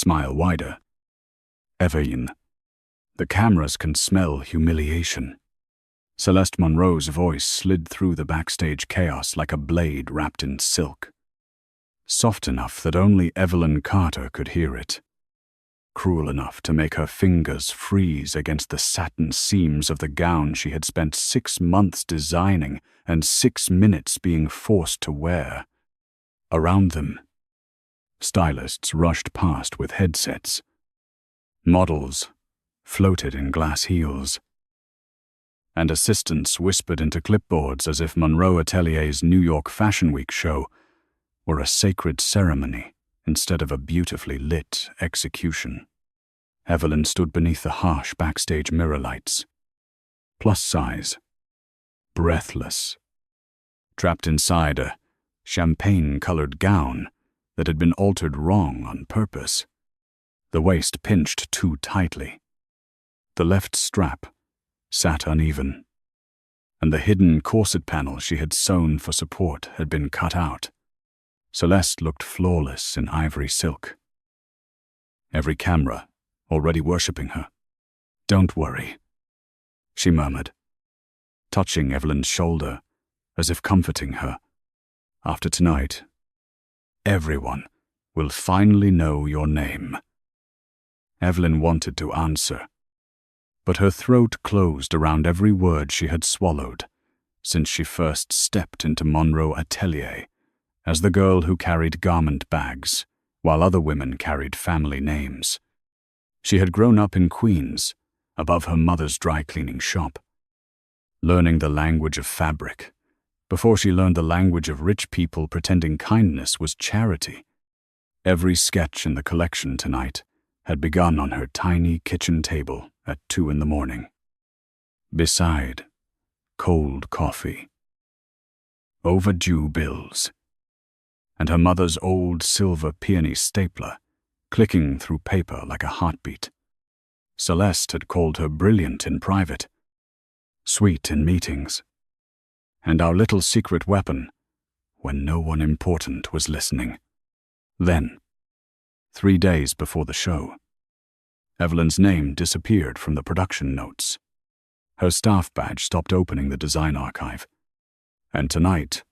Smile wider. Evelyn. The cameras can smell humiliation. Celeste Monroe's voice slid through the backstage chaos like a blade wrapped in silk. Soft enough that only Evelyn Carter could hear it. Cruel enough to make her fingers freeze against the satin seams of the gown she had spent 6 months designing and 6 minutes being forced to wear. Around them, stylists rushed past with headsets. Models floated in glass heels. And assistants whispered into clipboards as if Monroe Atelier's New York Fashion Week show were a sacred ceremony instead of a beautifully lit execution. Evelyn stood beneath the harsh backstage mirror lights. Plus size. Breathless. Trapped inside a champagne-colored gown that had been altered wrong on purpose. The waist pinched too tightly. The left strap sat uneven, and the hidden corset panel she had sewn for support had been cut out. Celeste looked flawless in ivory silk. Every camera already worshipping her. "Don't worry," she murmured, touching Evelyn's shoulder as if comforting her. "After tonight, everyone will finally know your name." Evelyn wanted to answer, but her throat closed around every word she had swallowed since she first stepped into Monroe Atelier as the girl who carried garment bags while other women carried family names. She had grown up in Queens, above her mother's dry-cleaning shop, learning the language of fabric before she learned the language of rich people pretending kindness was charity. Every sketch in the collection tonight had begun on her tiny kitchen table at 2 a.m. Beside, cold coffee, overdue bills, and her mother's old silver peony stapler clicking through paper like a heartbeat. Celeste had called her brilliant in private, sweet in meetings, and our little secret weapon when no one important was listening. Then, 3 days before the show, Evelyn's name disappeared from the production notes. Her staff badge stopped opening the design archive. And tonight,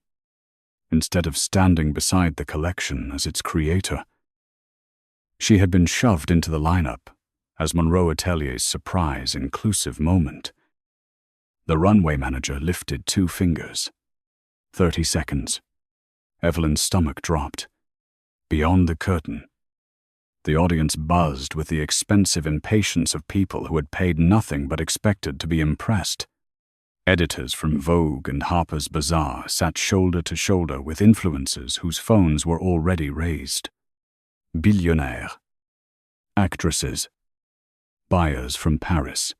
instead of standing beside the collection as its creator, she had been shoved into the lineup as Monroe Atelier's surprise inclusive moment. The runway manager lifted 2 fingers. 30 seconds. Evelyn's stomach dropped. Beyond the curtain, the audience buzzed with the expensive impatience of people who had paid nothing but expected to be impressed. Editors from Vogue and Harper's Bazaar sat shoulder to shoulder with influencers whose phones were already raised. Billionaires, actresses, buyers from Paris,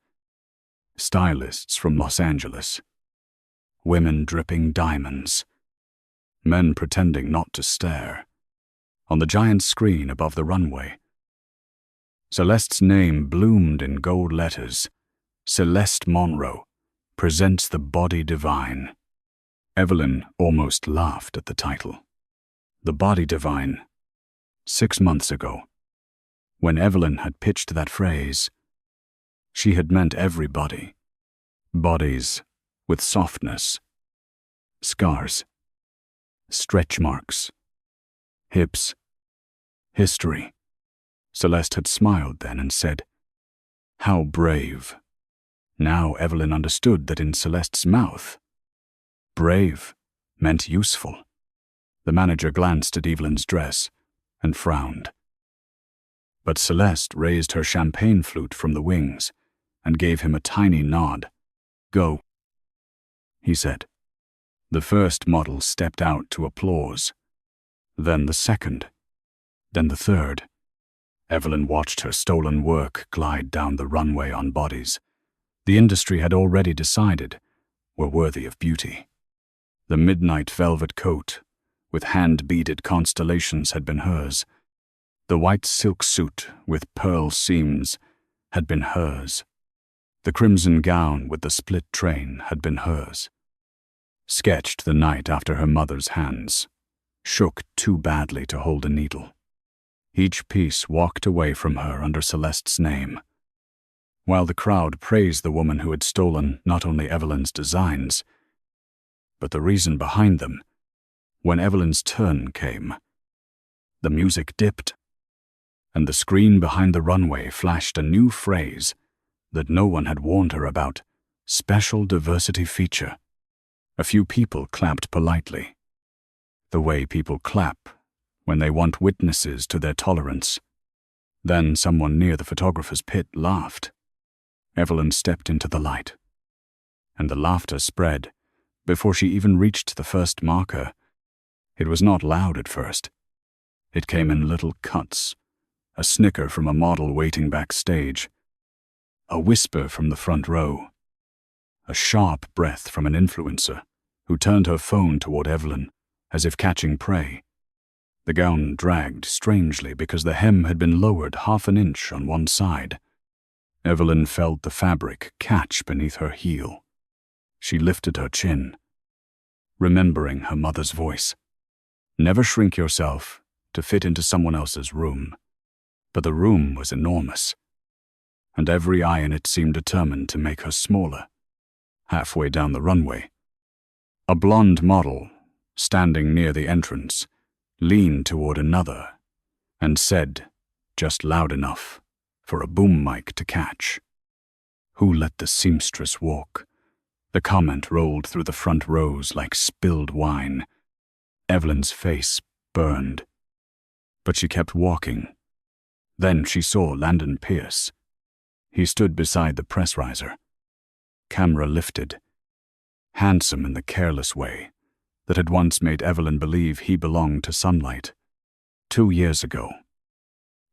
stylists from Los Angeles, women dripping diamonds, men pretending not to stare. On the giant screen above the runway, Celeste's name bloomed in gold letters. Celeste Monroe presents the body divine. Evelyn almost laughed at the title. The body divine. 6 months ago, when Evelyn had pitched that phrase, she had meant everybody. Bodies with softness, scars, stretch marks, hips, history. Celeste had smiled then and said, "How brave." Now Evelyn understood that in Celeste's mouth, brave meant useful. The manager glanced at Evelyn's dress and frowned. But Celeste raised her champagne flute from the wings and gave him a tiny nod. "Go," he said. The first model stepped out to applause. Then the second. Then the third. Evelyn watched her stolen work glide down the runway on bodies the industry had already decided were worthy of beauty. The midnight velvet coat with hand-beaded constellations had been hers. The white silk suit with pearl seams had been hers. The crimson gown with the split train had been hers. Sketched the night after her mother's hands shook too badly to hold a needle. Each piece walked away from her under Celeste's name. While the crowd praised the woman who had stolen not only Evelyn's designs, but the reason behind them, when Evelyn's turn came, the music dipped, and the screen behind the runway flashed a new phrase that no one had warned her about: special diversity feature. A few people clapped politely, the way people clap when they want witnesses to their tolerance. Then someone near the photographer's pit laughed. Evelyn stepped into the light, and the laughter spread before she even reached the first marker. It was not loud at first. It came in little cuts, a snicker from a model waiting backstage, a whisper from the front row, a sharp breath from an influencer who turned her phone toward Evelyn, as if catching prey. The gown dragged strangely because the hem had been lowered half an inch on one side. Evelyn felt the fabric catch beneath her heel. She lifted her chin, remembering her mother's voice. Never shrink yourself to fit into someone else's room. But the room was enormous, and every eye in it seemed determined to make her smaller. Halfway down the runway, a blonde model, standing near the entrance, leaned toward another and said, just loud enough for a boom mic to catch, "Who let the seamstress walk?" The comment rolled through the front rows like spilled wine. Evelyn's face burned, but she kept walking. Then she saw Landon Pierce. He stood beside the press riser, camera lifted, handsome in the careless way that had once made Evelyn believe he belonged to sunlight. 2 years ago,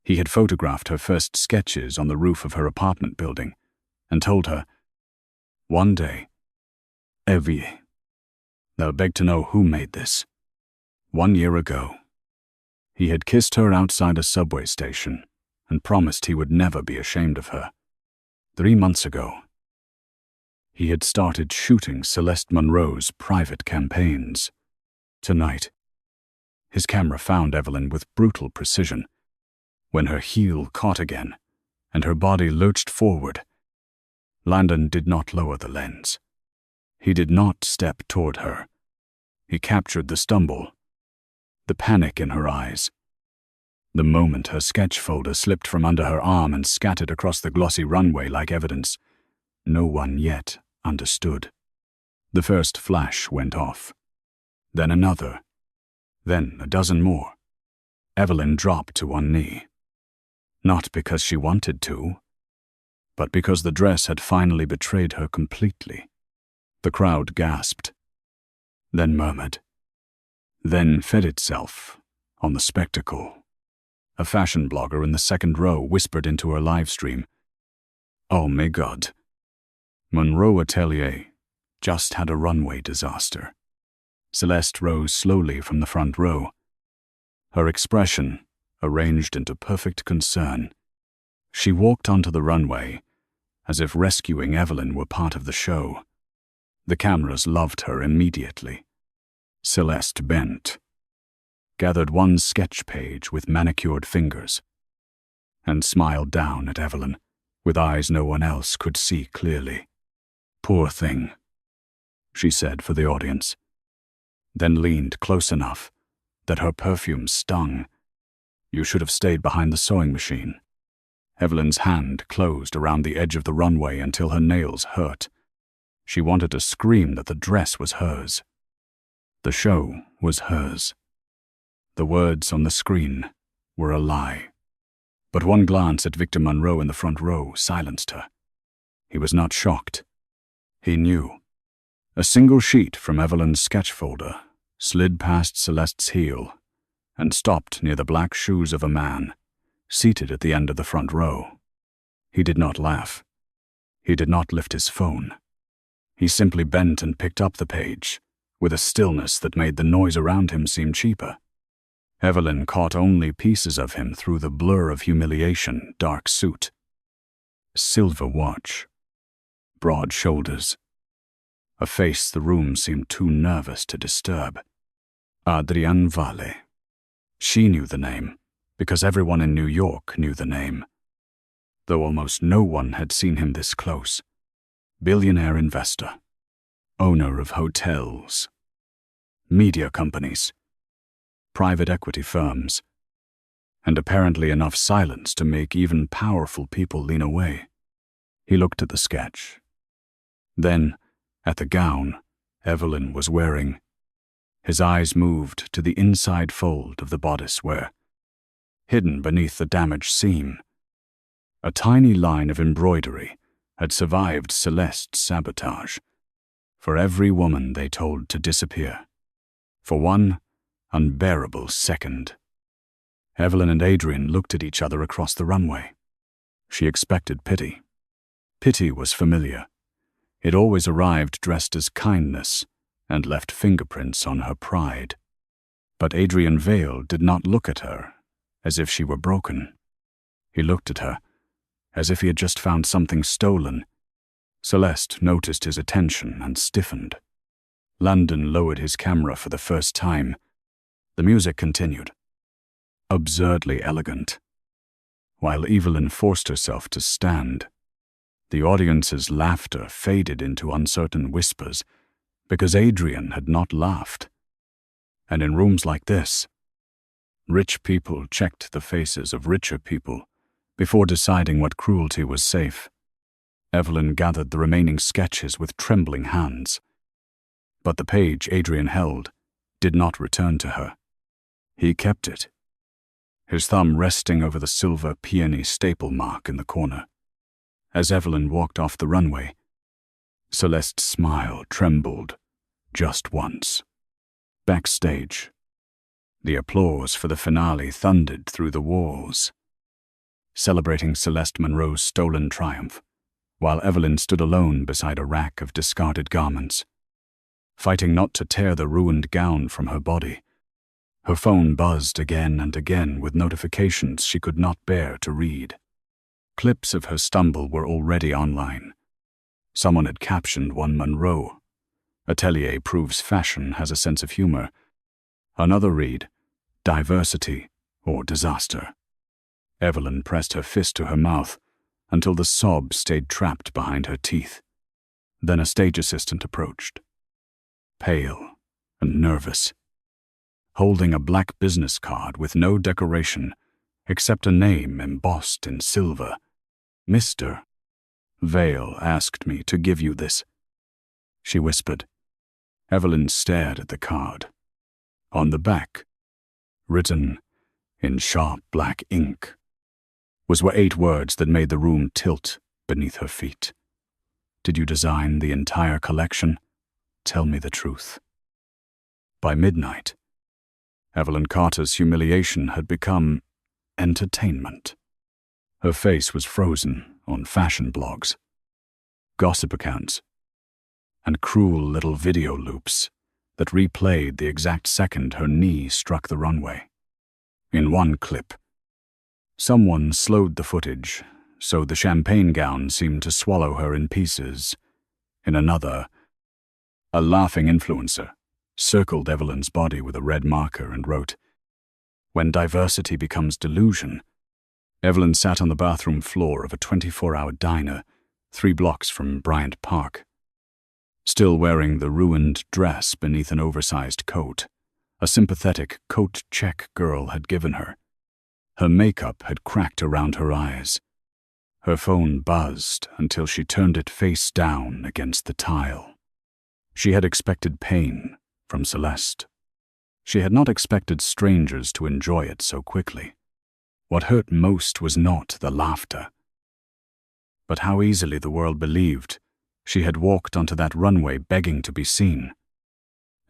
he had photographed her first sketches on the roof of her apartment building and told her, "One day, Evie, they'll beg to know who made this." 1 year ago, he had kissed her outside a subway station and promised he would never be ashamed of her. 3 months ago, he had started shooting Celeste Monroe's private campaigns. Tonight, his camera found Evelyn with brutal precision. When her heel caught again and her body lurched forward, Landon did not lower the lens. He did not step toward her. He captured the stumble, the panic in her eyes. The moment her sketch folder slipped from under her arm and scattered across the glossy runway like evidence, no one yet understood. The first flash went off, then another, then a dozen more. Evelyn dropped to one knee, not because she wanted to, but because the dress had finally betrayed her completely. The crowd gasped, then murmured, then fed itself on the spectacle. A fashion blogger in the second row whispered into her live stream, "Oh my God, Monroe Atelier just had a runway disaster." Celeste rose slowly from the front row, her expression arranged into perfect concern. She walked onto the runway as if rescuing Evelyn were part of the show. The cameras loved her immediately. Celeste bent, gathered one sketch page with manicured fingers, and smiled down at Evelyn with eyes no one else could see clearly. "Poor thing," she said for the audience, then leaned close enough that her perfume stung. "You should have stayed behind the sewing machine." Evelyn's hand closed around the edge of the runway until her nails hurt. She wanted to scream that the dress was hers. The show was hers. The words on the screen were a lie. But one glance at Victor Monroe in the front row silenced her. He was not shocked. He knew. A single sheet from Evelyn's sketch folder slid past Celeste's heel and stopped near the black shoes of a man seated at the end of the front row. He did not laugh. He did not lift his phone. He simply bent and picked up the page with a stillness that made the noise around him seem cheaper. Evelyn caught only pieces of him through the blur of humiliation, dark suit, silver watch, broad shoulders, a face the room seemed too nervous to disturb. Adrian Valle. She knew the name, because everyone in New York knew the name, though almost no one had seen him this close. Billionaire investor, owner of hotels, media companies, private equity firms, and apparently enough silence to make even powerful people lean away. He looked at the sketch, then at the gown Evelyn was wearing. His eyes moved to the inside fold of the bodice where, hidden beneath the damaged seam, a tiny line of embroidery had survived Celeste's sabotage. For every woman they told to disappear, for one unbearable second. Evelyn and Adrian looked at each other across the runway. She expected pity. Pity was familiar. It always arrived dressed as kindness and left fingerprints on her pride. But Adrian Vale did not look at her as if she were broken. He looked at her as if he had just found something stolen. Celeste noticed his attention and stiffened. Landon lowered his camera for the first time. The music continued, absurdly elegant, while Evelyn forced herself to stand. The audience's laughter faded into uncertain whispers because Adrian had not laughed. And in rooms like this, rich people checked the faces of richer people before deciding what cruelty was safe. Evelyn gathered the remaining sketches with trembling hands. But the page Adrian held did not return to her. He kept it, his thumb resting over the silver peony staple mark in the corner. As Evelyn walked off the runway, Celeste's smile trembled just once. Backstage, the applause for the finale thundered through the walls, celebrating Celeste Monroe's stolen triumph, while Evelyn stood alone beside a rack of discarded garments, fighting not to tear the ruined gown from her body. Her phone buzzed again and again with notifications she could not bear to read. Clips of her stumble were already online. Someone had captioned one Monroe. Atelier proves fashion has a sense of humor. Another read, diversity or disaster. Evelyn pressed her fist to her mouth until the sob stayed trapped behind her teeth. Then a stage assistant approached, pale and nervous, holding a black business card with no decoration except a name embossed in silver. Mr. Vale asked me to give you this, she whispered. Evelyn stared at the card. On the back, written in sharp black ink, were 8 words that made the room tilt beneath her feet. Did you design the entire collection? Tell me the truth. By midnight, Evelyn Carter's humiliation had become entertainment. Her face was frozen on fashion blogs, gossip accounts, and cruel little video loops that replayed the exact second her knee struck the runway. In one clip, someone slowed the footage so the champagne gown seemed to swallow her in pieces. In another, a laughing influencer circled Evelyn's body with a red marker and wrote, "When diversity becomes delusion." Evelyn sat on the bathroom floor of a 24-hour diner 3 blocks from Bryant Park, still wearing the ruined dress beneath an oversized coat a sympathetic coat check girl had given her. Her makeup had cracked around her eyes. Her phone buzzed until she turned it face down against the tile. She had expected pain from Celeste. She had not expected strangers to enjoy it so quickly. What hurt most was not the laughter, but how easily the world believed she had walked onto that runway begging to be seen,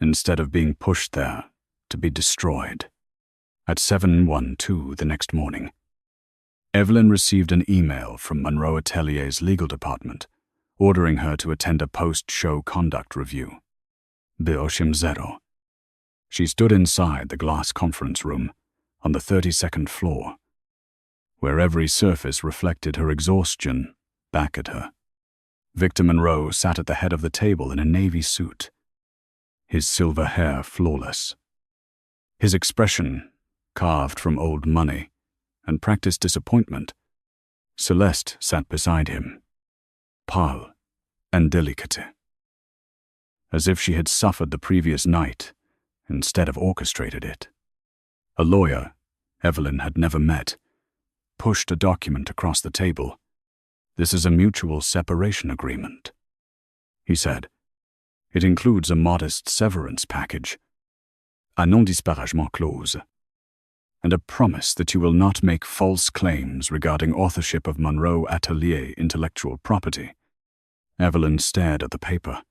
instead of being pushed there to be destroyed. At 7:12 the next morning, Evelyn received an email from Monroe Atelier's legal department ordering her to attend a post-show conduct review. Beoshim Zero. She stood inside the glass conference room on the 32nd floor, where every surface reflected her exhaustion back at her. Victor Monroe sat at the head of the table in a navy suit, his silver hair flawless. His expression, carved from old money, and practice disappointment. Celeste sat beside him, pale and delicate, as if she had suffered the previous night instead of orchestrated it. A lawyer Evelyn had never met pushed a document across the table. "This is a mutual separation agreement," he said. "It includes a modest severance package, a non-disparagement clause, and a promise that you will not make false claims regarding authorship of Monroe Atelier intellectual property." Evelyn stared at the paper,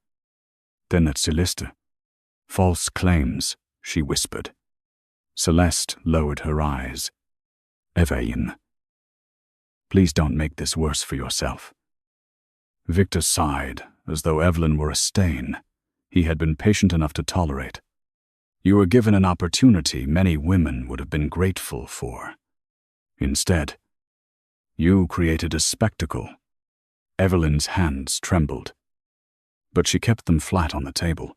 then at Celeste. "False claims," she whispered. Celeste lowered her eyes. "Evelyn, please don't make this worse for yourself." Victor sighed, as though Evelyn were a stain he had been patient enough to tolerate. "You were given an opportunity many women would have been grateful for. Instead, you created a spectacle." Evelyn's hands trembled, but she kept them flat on the table.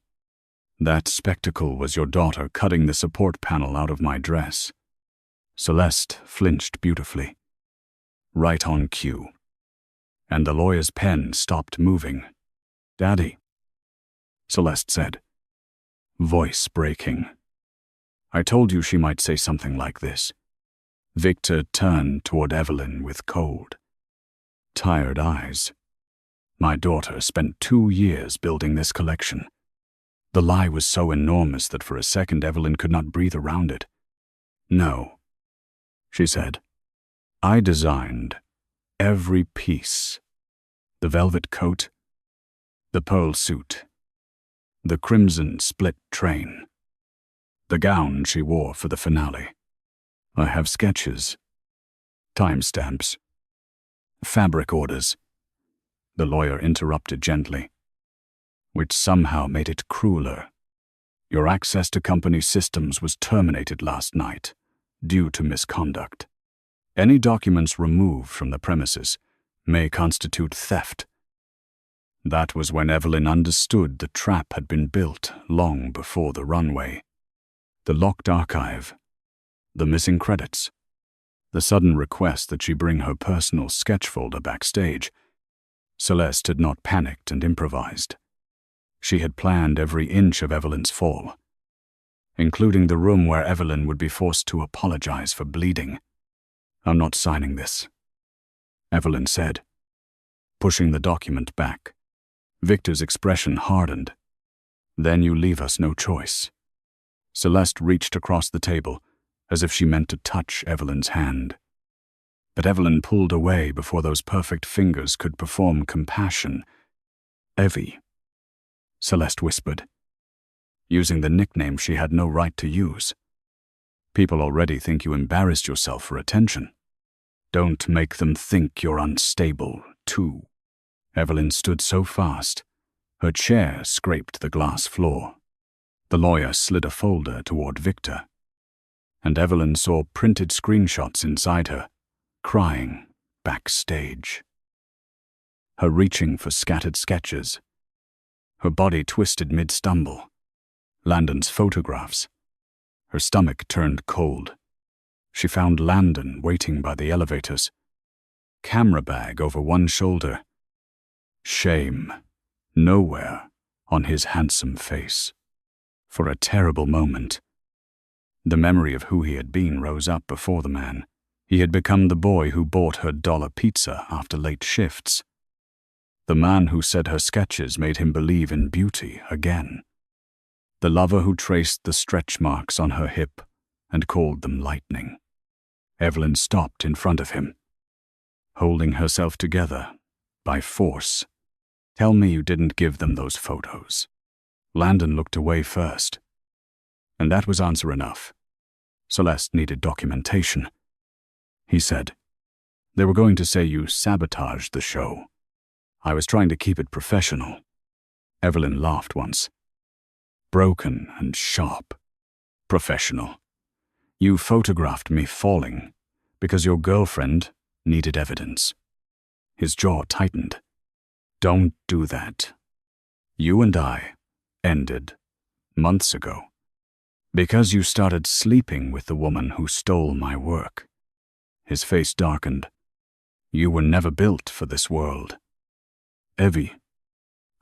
"That spectacle was your daughter cutting the support panel out of my dress." Celeste flinched beautifully. Right on cue. And the lawyer's pen stopped moving. "Daddy," Celeste said, voice breaking. "I told you she might say something like this." Victor turned toward Evelyn with cold, tired eyes. "My daughter spent 2 years building this collection." The lie was so enormous that for a second Evelyn could not breathe around it. "No," she said. "I designed every piece. The velvet coat, the pearl suit, the crimson split train, the gown she wore for the finale. I have sketches, timestamps, fabric orders," the lawyer interrupted gently, "which somehow made it crueler. Your access to company systems was terminated last night due to misconduct. Any documents removed from the premises may constitute theft." That was when Evelyn understood the trap had been built long before the runway. The locked archive, the missing credits, the sudden request that she bring her personal sketch folder backstage. Celeste had not panicked and improvised. She had planned every inch of Evelyn's fall, including the room where Evelyn would be forced to apologize for bleeding. "I'm not signing this," Evelyn said, pushing the document back. Victor's expression hardened. "Then you leave us no choice." Celeste reached across the table, as if she meant to touch Evelyn's hand. But Evelyn pulled away before those perfect fingers could perform compassion. "Evie," Celeste whispered, using the nickname she had no right to use. "People already think you embarrassed yourself for attention. Don't make them think you're unstable, too." Evelyn stood so fast, her chair scraped the glass floor. The lawyer slid a folder toward Victor, and Evelyn saw printed screenshots inside her, crying backstage. Her reaching for scattered sketches, her body twisted mid-stumble, Landon's photographs. Her stomach turned cold. She found Landon waiting by the elevators, camera bag over one shoulder. Shame nowhere on his handsome face. For a terrible moment, the memory of who he had been rose up before the man. He had become the boy who bought her dollar pizza after late shifts. The man who said her sketches made him believe in beauty again. The lover who traced the stretch marks on her hip and called them lightning. Evelyn stopped in front of him, holding herself together by force. "Tell me you didn't give them those photos." Landon looked away first, and that was answer enough. Celeste needed documentation. He said, "They were going to say you sabotaged the show. I was trying to keep it professional." Evelyn laughed once. Broken and sharp. "Professional. You photographed me falling because your girlfriend needed evidence." His jaw tightened. "Don't do that. You and I ended months ago because you started sleeping with the woman who stole my work." His face darkened. You were never built for this world. Evie,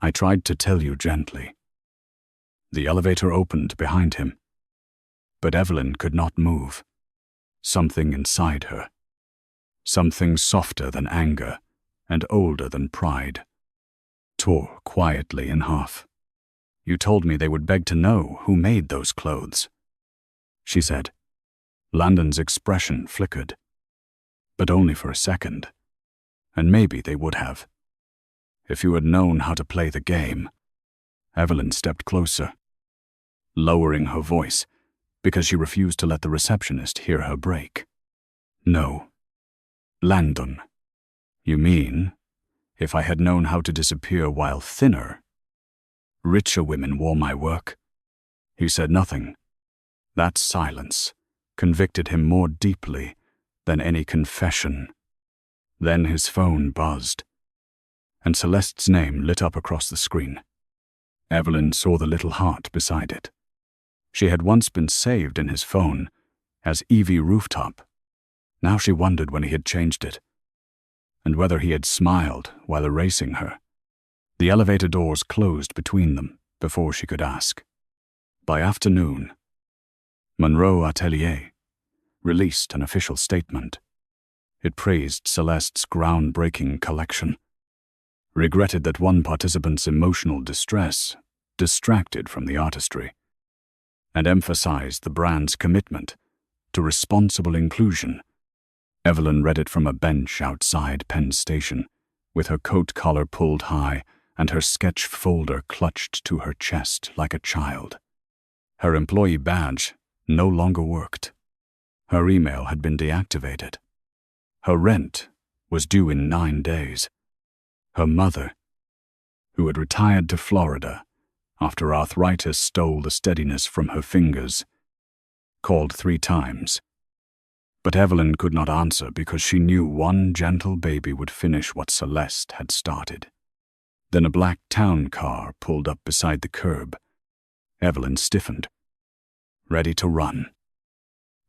I tried to tell you gently. The elevator opened behind him. But Evelyn could not move. Something inside her. Something softer than anger and older than pride. Tore quietly in half. You told me they would beg to know who made those clothes, she said. Landon's expression flickered. But only for a second. And maybe they would have. If you had known how to play the game. Evelyn stepped closer, lowering her voice because she refused to let the receptionist hear her break. No. Landon. You mean, if I had known how to disappear while thinner? Richer women wore my work. He said nothing. That silence convicted him more deeply than any confession. Then his phone buzzed, and Celeste's name lit up across the screen. Evelyn saw the little heart beside it. She had once been saved in his phone as Evie Rooftop. Now she wondered when he had changed it, and whether he had smiled while erasing her. The elevator doors closed between them before she could ask. By afternoon, Monroe Atelier released an official statement. It praised Celeste's groundbreaking collection, regretted that one participant's emotional distress distracted from the artistry, and emphasized the brand's commitment to responsible inclusion. Evelyn read it from a bench outside Penn Station, with her coat collar pulled high and her sketch folder clutched to her chest like a child. Her employee badge no longer worked. Her email had been deactivated. Her rent was due in 9 days. Her mother, who had retired to Florida after arthritis stole the steadiness from her fingers, called 3 times. But Evelyn could not answer because she knew one gentle baby would finish what Celeste had started. Then a black town car pulled up beside the curb. Evelyn stiffened, ready to run,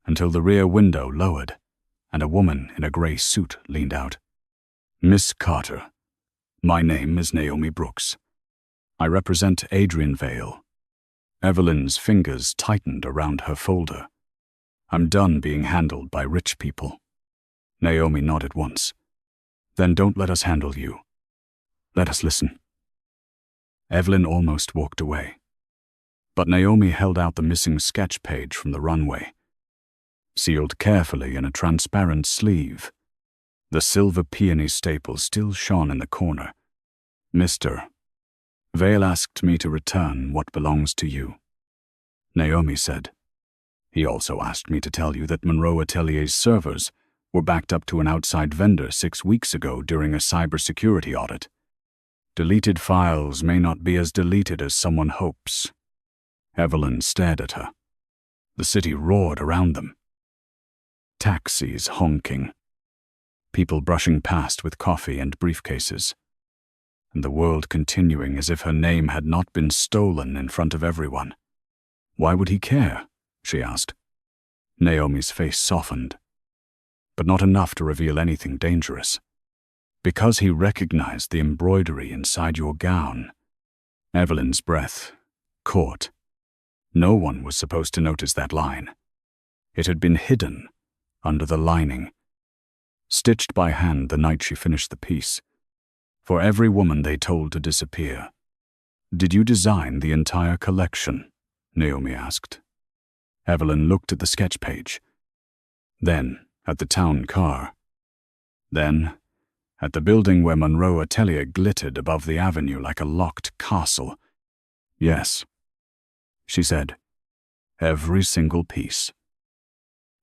until the rear window lowered and a woman in a gray suit leaned out. Miss Carter, my name is Naomi Brooks. I represent Adrian Vale. Evelyn's fingers tightened around her folder. I'm done being handled by rich people. Naomi nodded once. Then don't let us handle you. Let us listen. Evelyn almost walked away. But Naomi held out the missing sketch page from the runway, sealed carefully in a transparent sleeve. The silver peony staple still shone in the corner. Mr. Vale asked me to return what belongs to you. Naomi said. He also asked me to tell you that Monroe Atelier's servers were backed up to an outside vendor 6 weeks ago during a cybersecurity audit. Deleted files may not be as deleted as someone hopes. Evelyn stared at her. The city roared around them. Taxis honking. People brushing past with coffee and briefcases. And the world continuing as if her name had not been stolen in front of everyone. Why would he care? She asked. Naomi's face softened, but not enough to reveal anything dangerous. Because he recognized the embroidery inside your gown. Evelyn's breath caught. No one was supposed to notice that line. It had been hidden under the lining, stitched by hand the night she finished the piece, for every woman they told to disappear. Did you design the entire collection? Naomi asked. Evelyn looked at the sketch page, then at the town car, then at the building where Monroe Atelier glittered above the avenue like a locked castle. Yes, she said. Every single piece.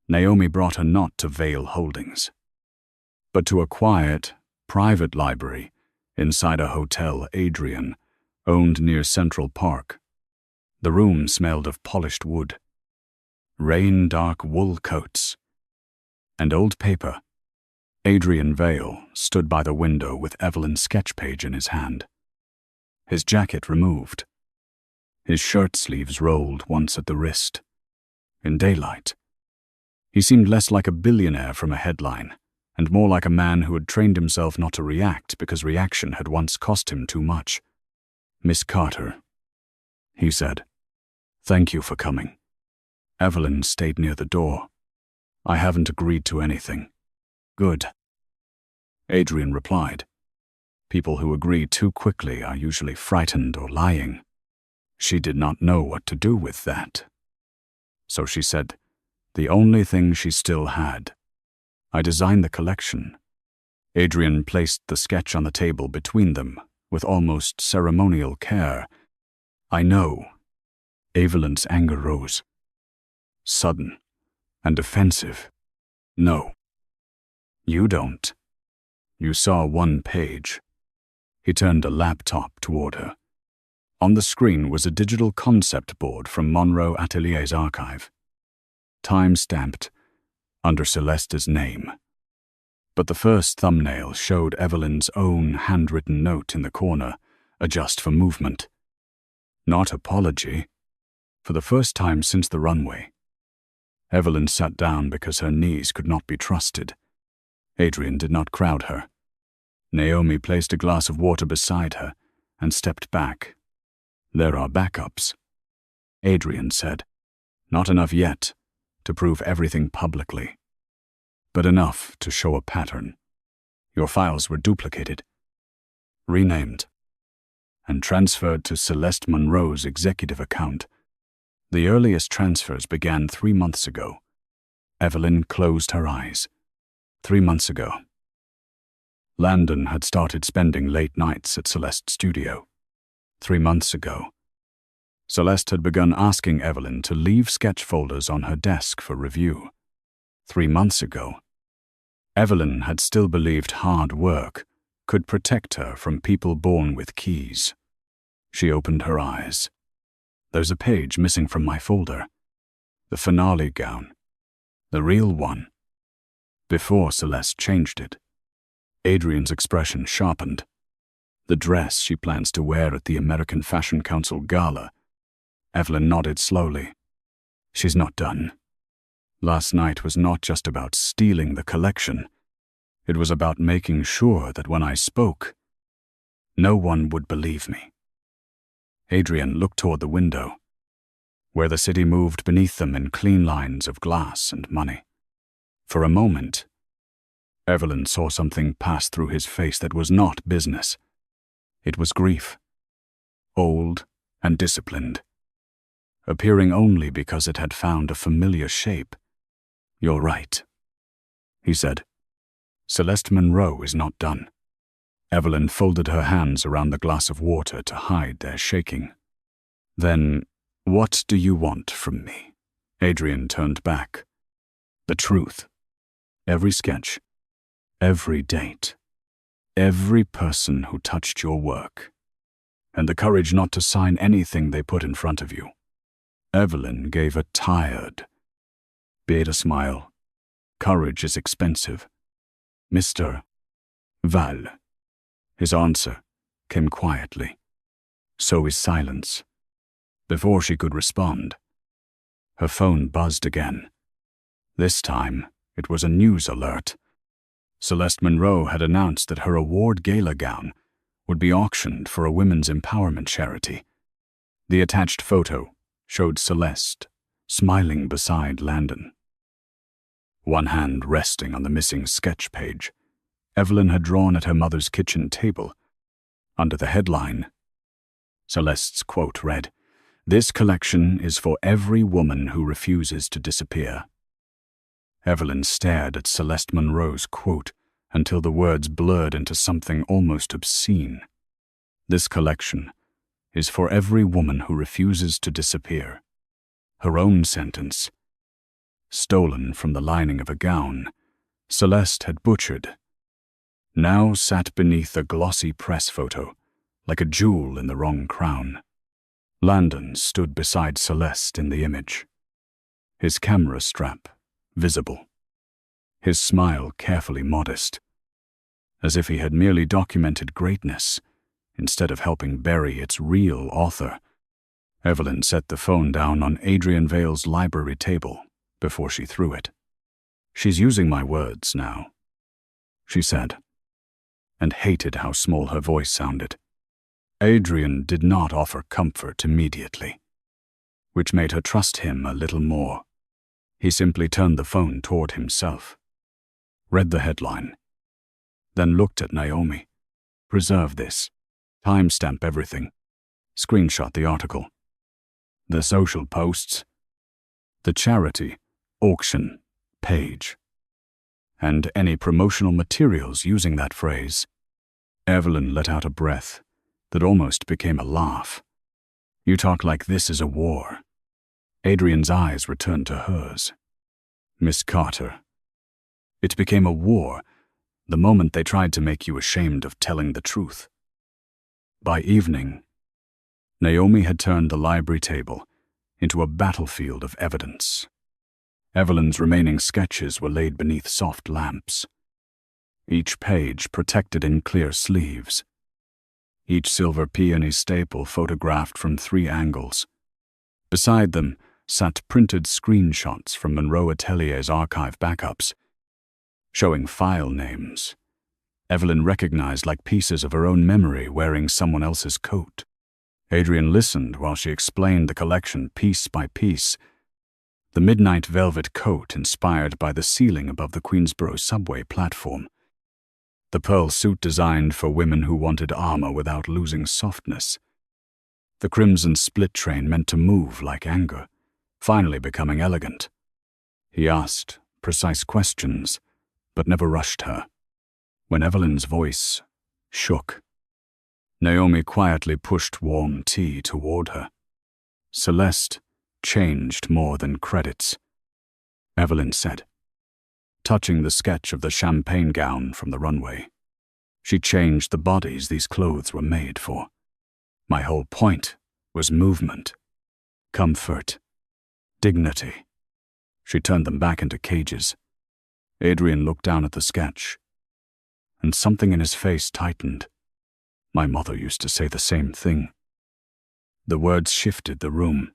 Naomi brought her not to Vale Holdings, but to a quiet, private library inside a hotel Adrian owned near Central Park. The room smelled of polished wood, rain-dark wool coats, and old paper. Adrian Vale stood by the window with Evelyn's sketch page in his hand. His jacket removed. His shirt sleeves rolled once at the wrist. In daylight, He seemed less like a billionaire from a headline, and more like a man who had trained himself not to react because reaction had once cost him too much. "Miss Carter," he said. "Thank you for coming." Evelyn stayed near the door. "I haven't agreed to anything." "Good," Adrian replied. People who agree too quickly are usually frightened or lying. She did not know what to do with that. So she said, the only thing she still had. "I designed the collection." Adrian placed the sketch on the table between them with almost ceremonial care. "I know." Evelyn's anger rose. Sudden and offensive. "No. You don't. You saw one page." He turned a laptop toward her. On the screen was a digital concept board from Monroe Atelier's archive. Time-stamped, under Celeste's name. But the first thumbnail showed Evelyn's own handwritten note in the corner, adjust for movement. Not apology. For the first time since the runway. Evelyn sat down because her knees could not be trusted. Adrian did not crowd her. Naomi placed a glass of water beside her and stepped back. "There are backups," Adrian said. "Not enough yet to prove everything publicly, but enough to show a pattern. Your files were duplicated, renamed, and transferred to Celeste Monroe's executive account. The earliest transfers began 3 months ago." Evelyn closed her eyes. 3 months ago. Landon had started spending late nights at Celeste's studio. 3 months ago. Celeste had begun asking Evelyn to leave sketch folders on her desk for review. 3 months ago. Evelyn had still believed hard work could protect her from people born with keys. She opened her eyes. "There's a page missing from my folder. The finale gown. The real one. Before Celeste changed it." Adrian's expression sharpened. "The dress she plans to wear at the American Fashion Council Gala." Evelyn nodded slowly. "She's not done. Last night was not just about stealing the collection. It was about making sure that when I spoke, no one would believe me." Adrian looked toward the window, where the city moved beneath them in clean lines of glass and money. For a moment, Evelyn saw something pass through his face that was not business. It was grief, old and disciplined, appearing only because it had found a familiar shape. "You're right," he said. "Celeste Monroe is not done." Evelyn folded her hands around the glass of water to hide their shaking. "Then, what do you want from me?" Adrian turned back. "The truth. Every sketch. Every date. Every person who touched your work. And the courage not to sign anything they put in front of you." Evelyn gave a tired, bitter smile. "Courage is expensive. Mr. Val." His answer came quietly. So is silence. Before she could respond, her phone buzzed again. This time, it was a news alert. Celeste Monroe had announced that her award gala gown would be auctioned for a women's empowerment charity. The attached photo showed Celeste smiling beside Landon. One hand resting on the missing sketch page, Evelyn had drawn at her mother's kitchen table. Under the headline, Celeste's quote read, "This collection is for every woman who refuses to disappear." Evelyn stared at Celeste Monroe's quote until the words blurred into something almost obscene. "This collection is for every woman who refuses to disappear." Her own sentence, stolen from the lining of a gown, Celeste had butchered, now sat beneath a glossy press photo, like a jewel in the wrong crown. Landon stood beside Celeste in the image, his camera strap visible, his smile carefully modest, as if he had merely documented greatness instead of helping bury its real author. Evelyn set the phone down on Adrian Vale's library table before she threw it. "She's using my words now," she said, and hated how small her voice sounded. Adrian did not offer comfort immediately, which made her trust him a little more. He simply turned the phone toward himself, read the headline, then looked at Naomi. "Preserve this. Timestamp everything. Screenshot the article. The social posts. The charity auction page. And any promotional materials using that phrase." Evelyn let out a breath that almost became a laugh. "You talk like this is a war." Adrian's eyes returned to hers. "Miss Carter, it became a war the moment they tried to make you ashamed of telling the truth." By evening, Naomi had turned the library table into a battlefield of evidence. Evelyn's remaining sketches were laid beneath soft lamps, each page protected in clear sleeves, each silver peony staple photographed from 3 angles. Beside them sat printed screenshots from Monroe Atelier's archive backups, showing file names Evelyn recognized like pieces of her own memory wearing someone else's coat. Adrian listened while she explained the collection piece by piece. The midnight velvet coat inspired by the ceiling above the Queensboro subway platform. The pearl suit designed for women who wanted armor without losing softness. The crimson split train meant to move like anger, finally becoming elegant. He asked precise questions, but never rushed her. When Evelyn's voice shook, Naomi quietly pushed warm tea toward her. "Celeste changed more than credits," Evelyn said, touching the sketch of the champagne gown from the runway. "She changed the bodies these clothes were made for. My whole point was movement, comfort, dignity." She turned them back into cages. Adrian looked down at the sketch, and something in his face tightened. "My mother used to say the same thing." The words shifted the room.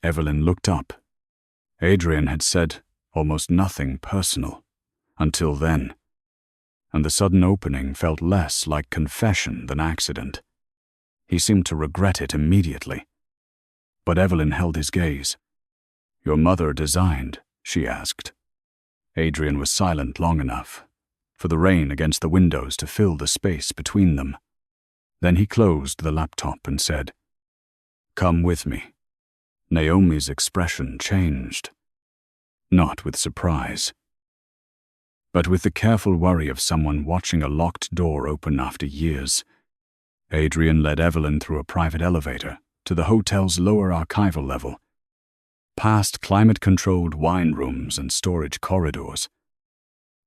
Evelyn looked up. Adrian had said almost nothing personal until then, and the sudden opening felt less like confession than accident. He seemed to regret it immediately. But Evelyn held his gaze. "Your mother designed?" she asked. Adrian was silent long enough for the rain against the windows to fill the space between them. Then he closed the laptop and said, "Come with me." Naomi's expression changed, not with surprise, but with the careful worry of someone watching a locked door open after years. Adrian led Evelyn through a private elevator to the hotel's lower archival level, past climate-controlled wine rooms and storage corridors,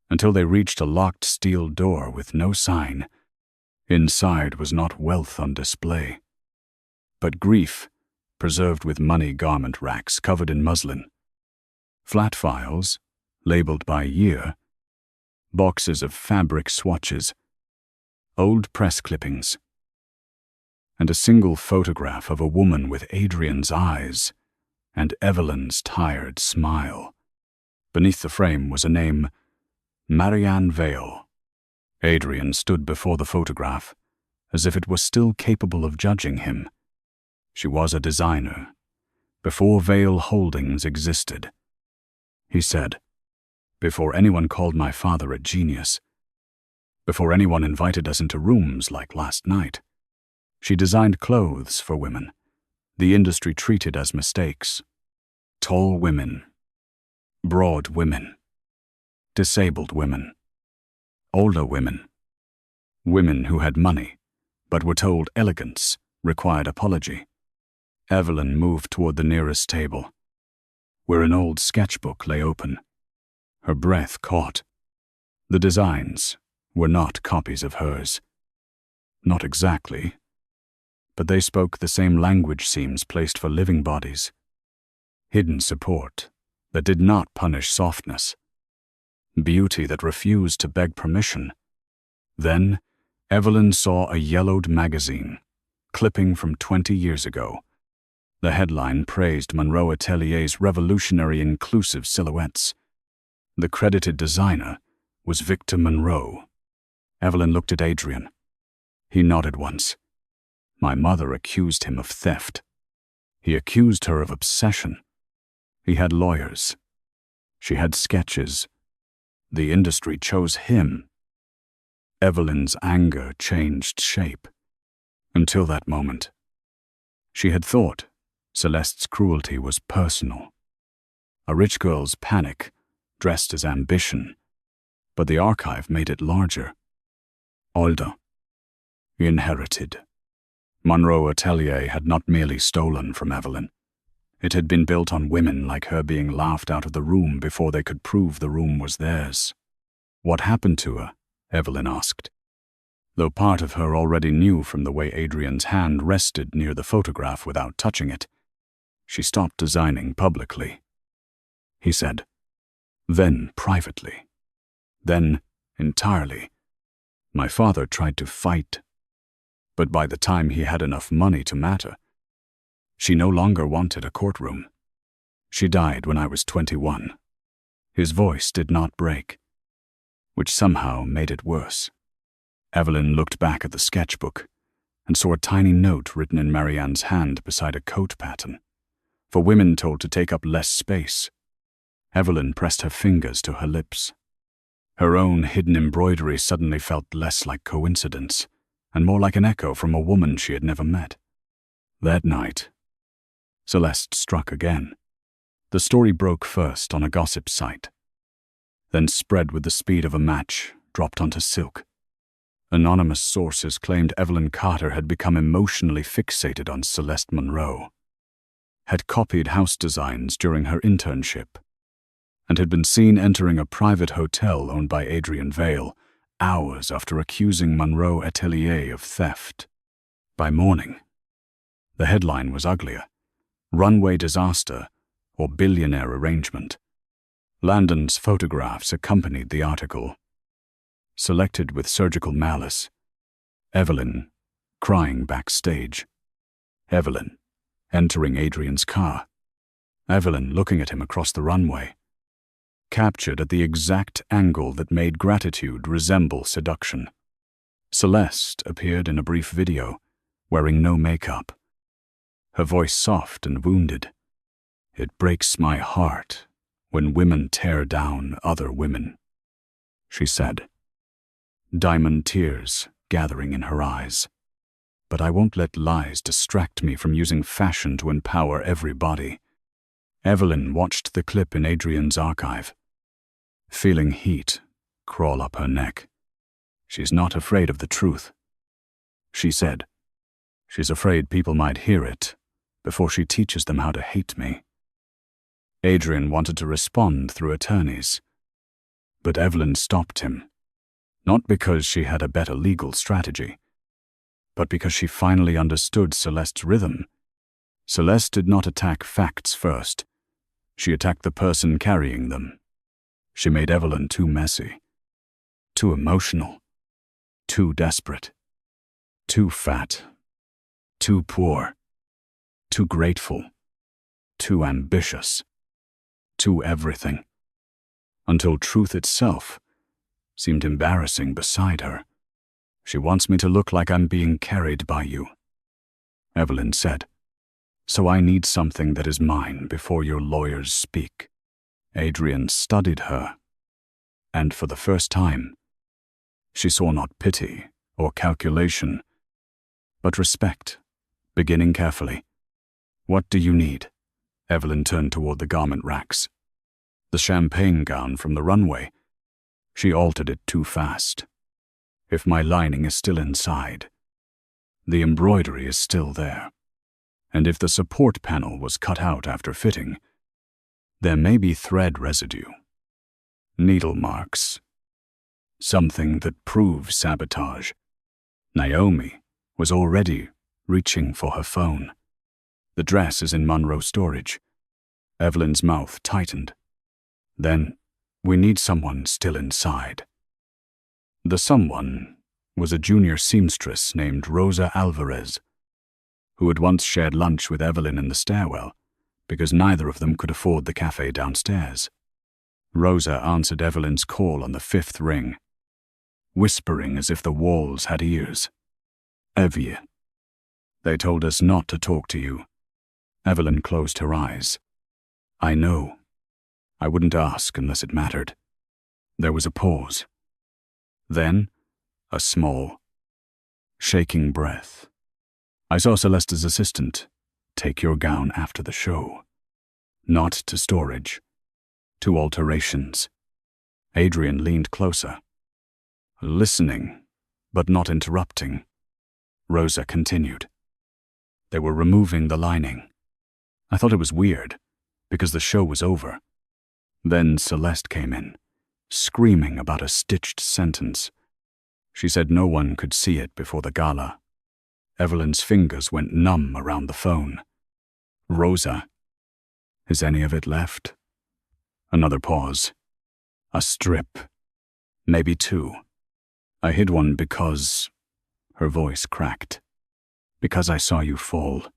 until they reached a locked steel door with no sign. Inside was not wealth on display, but grief preserved with money garment racks covered in muslin, flat files labeled by year, boxes of fabric swatches, old press clippings, and a single photograph of a woman with Adrian's eyes and Evelyn's tired smile. Beneath the frame was a name, Marianne Vale. Adrian stood before the photograph, as if it was still capable of judging him. She was a designer, before Vale Holdings existed. He said, "Before anyone called my father a genius, before anyone invited us into rooms like last night, she designed clothes for women the industry treated as mistakes. Tall women, broad women, disabled women, older women, women who had money but were told elegance required apology." Evelyn moved toward the nearest table, where an old sketchbook lay open. Her breath caught. The designs were not copies of hers. Not exactly, but they spoke the same language seams placed for living bodies. Hidden support that did not punish softness. Beauty that refused to beg permission. Then, Evelyn saw a yellowed magazine, clipping from 20 years ago. The headline praised Monroe Atelier's revolutionary inclusive silhouettes. The credited designer was Victor Monroe. Evelyn looked at Adrian. He nodded once. My mother accused him of theft. He accused her of obsession. He had lawyers. She had sketches. The industry chose him. Evelyn's anger changed shape. Until that moment, she had thought Celeste's cruelty was personal. A rich girl's panic dressed as ambition, but the archive made it larger. Alda. Inherited. Monroe Atelier had not merely stolen from Evelyn. It had been built on women like her being laughed out of the room before they could prove the room was theirs. What happened to her? Evelyn asked. Though part of her already knew from the way Adrian's hand rested near the photograph without touching it, she stopped designing publicly. He said, then privately, then entirely. My father tried to fight, but by the time he had enough money to matter, she no longer wanted a courtroom. She died when I was 21. His voice did not break, which somehow made it worse. Evelyn looked back at the sketchbook and saw a tiny note written in Marianne's hand beside a coat pattern, for women told to take up less space. Evelyn pressed her fingers to her lips. Her own hidden embroidery suddenly felt less like coincidence and more like an echo from a woman she had never met. That night, Celeste struck again. The story broke first on a gossip site, then spread with the speed of a match dropped onto silk. Anonymous sources claimed Evelyn Carter had become emotionally fixated on Celeste Monroe, had copied house designs during her internship, and had been seen entering a private hotel owned by Adrian Vale hours after accusing Monroe Atelier of theft. By morning, the headline was uglier: Runway Disaster or Billionaire Arrangement. Landon's photographs accompanied the article. Selected with surgical malice. Evelyn crying backstage. Evelyn entering Adrian's car. Evelyn looking at him across the runway. Captured at the exact angle that made gratitude resemble seduction. Celeste appeared in a brief video, wearing no makeup. Her voice soft and wounded. It breaks my heart when women tear down other women, she said. Diamond tears gathering in her eyes. But I won't let lies distract me from using fashion to empower everybody. Evelyn watched the clip in Adrian's archive, feeling heat crawl up her neck. She's not afraid of the truth, she said. She's afraid people might hear it before she teaches them how to hate me. Adrian wanted to respond through attorneys, but Evelyn stopped him. Not because she had a better legal strategy, but because she finally understood Celeste's rhythm. Celeste did not attack facts first. She attacked the person carrying them. She made Evelyn too messy, too emotional, too desperate, too fat, too poor, too grateful, too ambitious, too everything, until truth itself seemed embarrassing beside her. She wants me to look like I'm being carried by you, Evelyn said. So I need something that is mine before your lawyers speak. Adrian studied her, and for the first time, she saw not pity or calculation, but respect, beginning carefully. What do you need? Evelyn turned toward the garment racks. The champagne gown from the runway. She altered it too fast. If my lining is still inside, the embroidery is still there. And if the support panel was cut out after fitting, there may be thread residue, needle marks, something that proves sabotage. Naomi was already reaching for her phone. The dress is in Monroe storage. Evelyn's mouth tightened. Then, we need someone still inside. The someone was a junior seamstress named Rosa Alvarez, who had once shared lunch with Evelyn in the stairwell because neither of them could afford the cafe downstairs. Rosa answered Evelyn's call on the 5th ring, whispering as if the walls had ears. "Evie, they told us not to talk to you." Evelyn closed her eyes. "I know. I wouldn't ask unless it mattered." There was a pause. Then, a small, shaking breath. "I saw Celeste's assistant take your gown after the show. Not to storage, to alterations." Adrian leaned closer, listening, but not interrupting. Rosa continued. "They were removing the lining. I thought it was weird, because the show was over. Then Celeste came in, screaming about a stitched sentence. She said no one could see it before the gala." Evelyn's fingers went numb around the phone. "Rosa, is any of it left?" Another pause. "A strip. Maybe 2. I hid one because—" her voice cracked. "Because I saw you fall.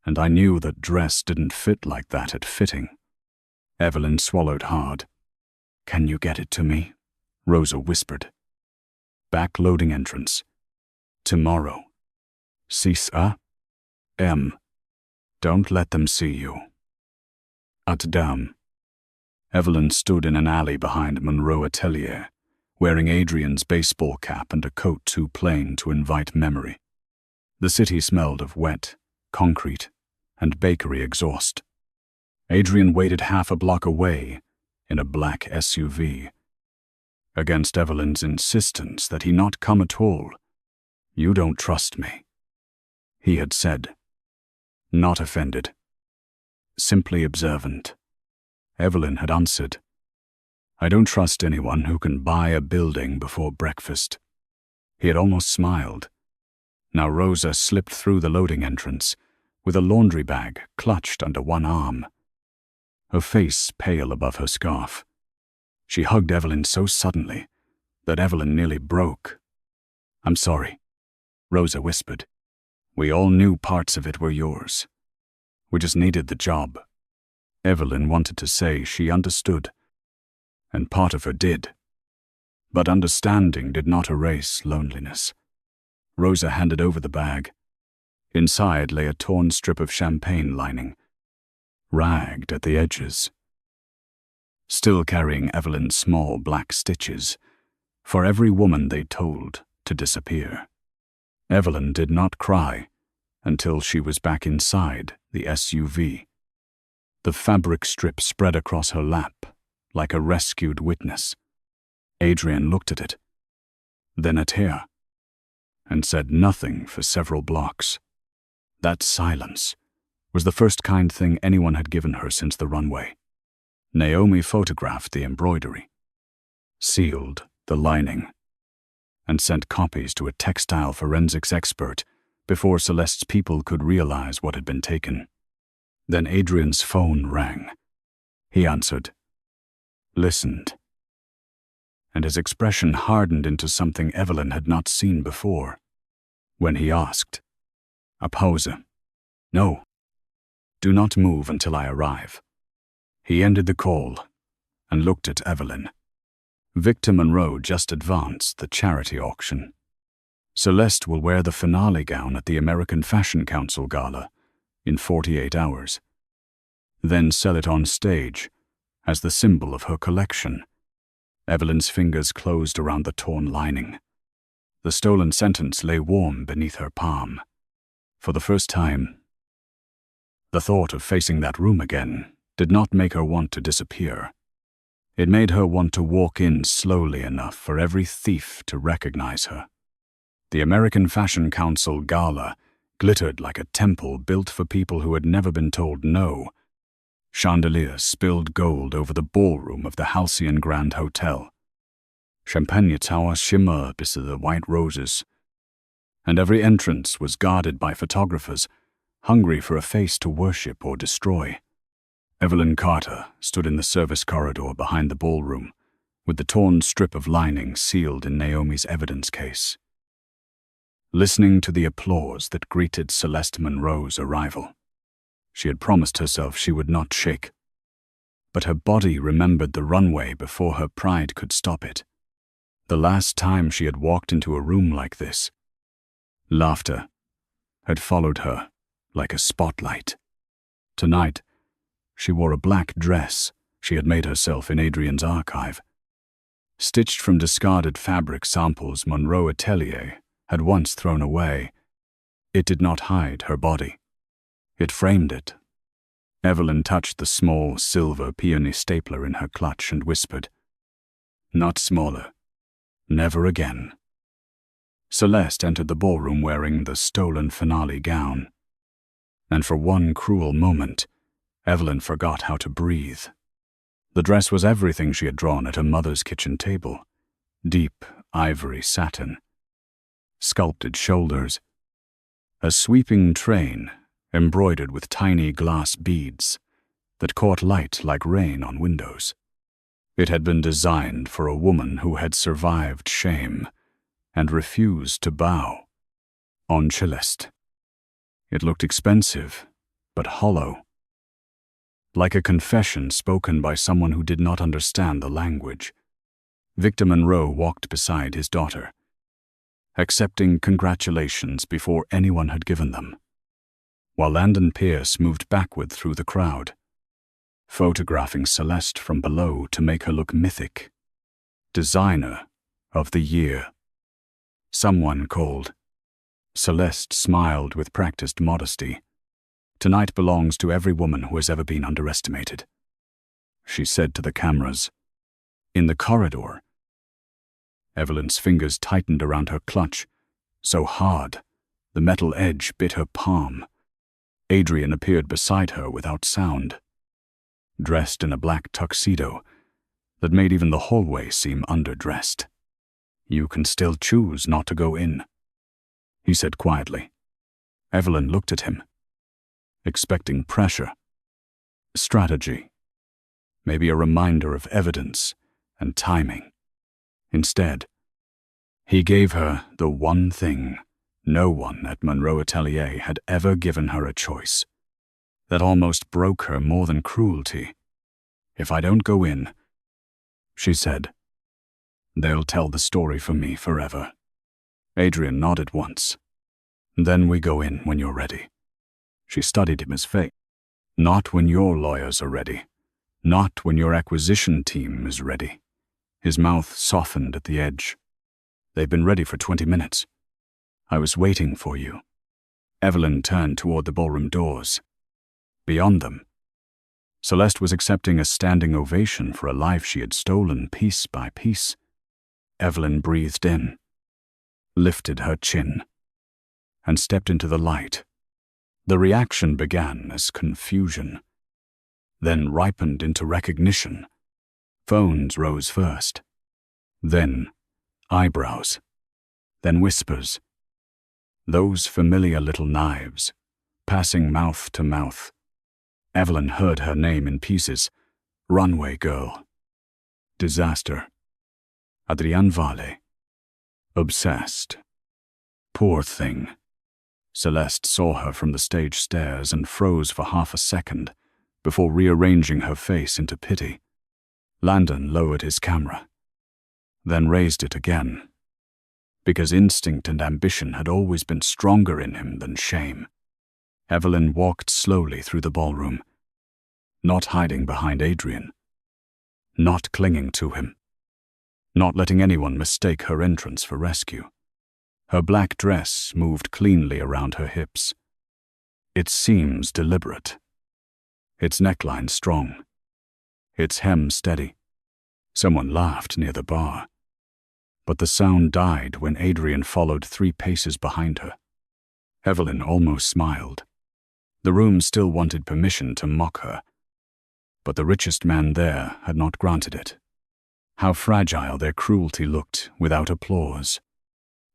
And I knew that dress didn't fit like that at fitting." Evelyn swallowed hard. "Can you get it to me?" Rosa whispered. "Back-loading entrance. Tomorrow. 6 a.m. Don't let them see you." At Dam. Evelyn stood in an alley behind Monroe Atelier, wearing Adrian's baseball cap and a coat too plain to invite memory. The city smelled of wet, concrete, and bakery exhaust. Adrian waited half a block away in a black SUV. Against Evelyn's insistence that he not come at all. "You don't trust me," he had said. Not offended. Simply observant. Evelyn had answered, "I don't trust anyone who can buy a building before breakfast." He had almost smiled. Now Rosa slipped through the loading entrance, with a laundry bag clutched under one arm, her face pale above her scarf. She hugged Evelyn so suddenly that Evelyn nearly broke. "I'm sorry," Rosa whispered. "We all knew parts of it were yours. We just needed the job." Evelyn wanted to say she understood, and part of her did. But understanding did not erase loneliness. Rosa handed over the bag. Inside lay a torn strip of champagne lining, ragged at the edges. Still carrying Evelyn's small black stitches, for every woman they told to disappear. Evelyn did not cry until she was back inside the SUV. The fabric strip spread across her lap like a rescued witness. Adrian looked at it, then at her, and said nothing for several blocks. That silence was the first kind thing anyone had given her since the runway. Naomi photographed the embroidery, sealed the lining, and sent copies to a textile forensics expert before Celeste's people could realize what had been taken. Then Adrian's phone rang. He answered, listened, and his expression hardened into something Evelyn had not seen before. When he asked, "A pause. No. Do not move until I arrive." He ended the call and looked at Evelyn. Victor Monroe just advanced the charity auction. Celeste will wear the finale gown at the American Fashion Council Gala in 48 hours. Then sell it on stage as the symbol of her collection. Evelyn's fingers closed around the torn lining. The stolen sentence lay warm beneath her palm. For the first time, the thought of facing that room again did not make her want to disappear. It made her want to walk in slowly enough for every thief to recognize her. The American Fashion Council Gala glittered like a temple built for people who had never been told no. Chandeliers spilled gold over the ballroom of the Halcyon Grand Hotel. Champagne tower shimmered beside the white roses, and every entrance was guarded by photographers, hungry for a face to worship or destroy. Evelyn Carter stood in the service corridor behind the ballroom, with the torn strip of lining sealed in Naomi's evidence case, listening to the applause that greeted Celeste Monroe's arrival. She had promised herself she would not shake. but her body remembered the runway before her pride could stop it. The last time she had walked into a room like this, laughter had followed her like a spotlight. Tonight, she wore a black dress she had made herself in Adrian's archive. Stitched from discarded fabric samples Monroe Atelier had once thrown away, it did not hide her body. It framed it. Evelyn touched the small silver peony stapler in her clutch and whispered, "Not smaller. Never again." Celeste entered the ballroom wearing the stolen finale gown. And for one cruel moment, Evelyn forgot how to breathe. The dress was everything she had drawn at her mother's kitchen table. Deep ivory satin, sculpted shoulders, a sweeping train embroidered with tiny glass beads that caught light like rain on windows. It had been designed for a woman who had survived shame and refused to bow on Celeste. It looked expensive, but hollow, like a confession spoken by someone who did not understand the language. Victor Monroe walked beside his daughter, accepting congratulations before anyone had given them, while Landon Pierce moved backward through the crowd, photographing Celeste from below to make her look mythic. Designer of the year. Someone called. Celeste smiled with practiced modesty. "Tonight belongs to every woman who has ever been underestimated," she said to the cameras. In the corridor, Evelyn's fingers tightened around her clutch, so hard the metal edge bit her palm. Adrian appeared beside her without sound, dressed in a black tuxedo that made even the hallway seem underdressed. "You can still choose not to go in," he said quietly. Evelyn looked at him, expecting pressure, strategy, maybe a reminder of evidence and timing. Instead, he gave her the one thing no one at Monroe Atelier had ever given her: a choice that almost broke her more than cruelty. "If I don't go in," she said, "they'll tell the story for me forever." Adrian nodded once. "Then we go in when you're ready." She studied him as fate. "Not when your lawyers are ready. Not when your acquisition team is ready." His mouth softened at the edge. "They've been ready for 20 minutes. I was waiting for you." Evelyn turned toward the ballroom doors. Beyond them, Celeste was accepting a standing ovation for a life she had stolen piece by piece. Evelyn breathed in, lifted her chin, and stepped into the light. The reaction began as confusion, then ripened into recognition. Phones rose first, then eyebrows, then whispers. Those familiar little knives, passing mouth to mouth. Evelyn heard her name in pieces. Runway girl. Disaster. Adrienne Vale. Obsessed. Poor thing. Celeste saw her from the stage stairs and froze for half a second before rearranging her face into pity. Landon lowered his camera, then raised it again, because instinct and ambition had always been stronger in him than shame. Evelyn walked slowly through the ballroom, not hiding behind Adrian, not clinging to him, not letting anyone mistake her entrance for rescue. Her black dress moved cleanly around her hips, its seams deliberate, its neckline strong, its hem steady. Someone laughed near the bar, but the sound died when Adrian followed 3 paces behind her. Evelyn almost smiled. The room still wanted permission to mock her, but the richest man there had not granted it. How fragile their cruelty looked without applause.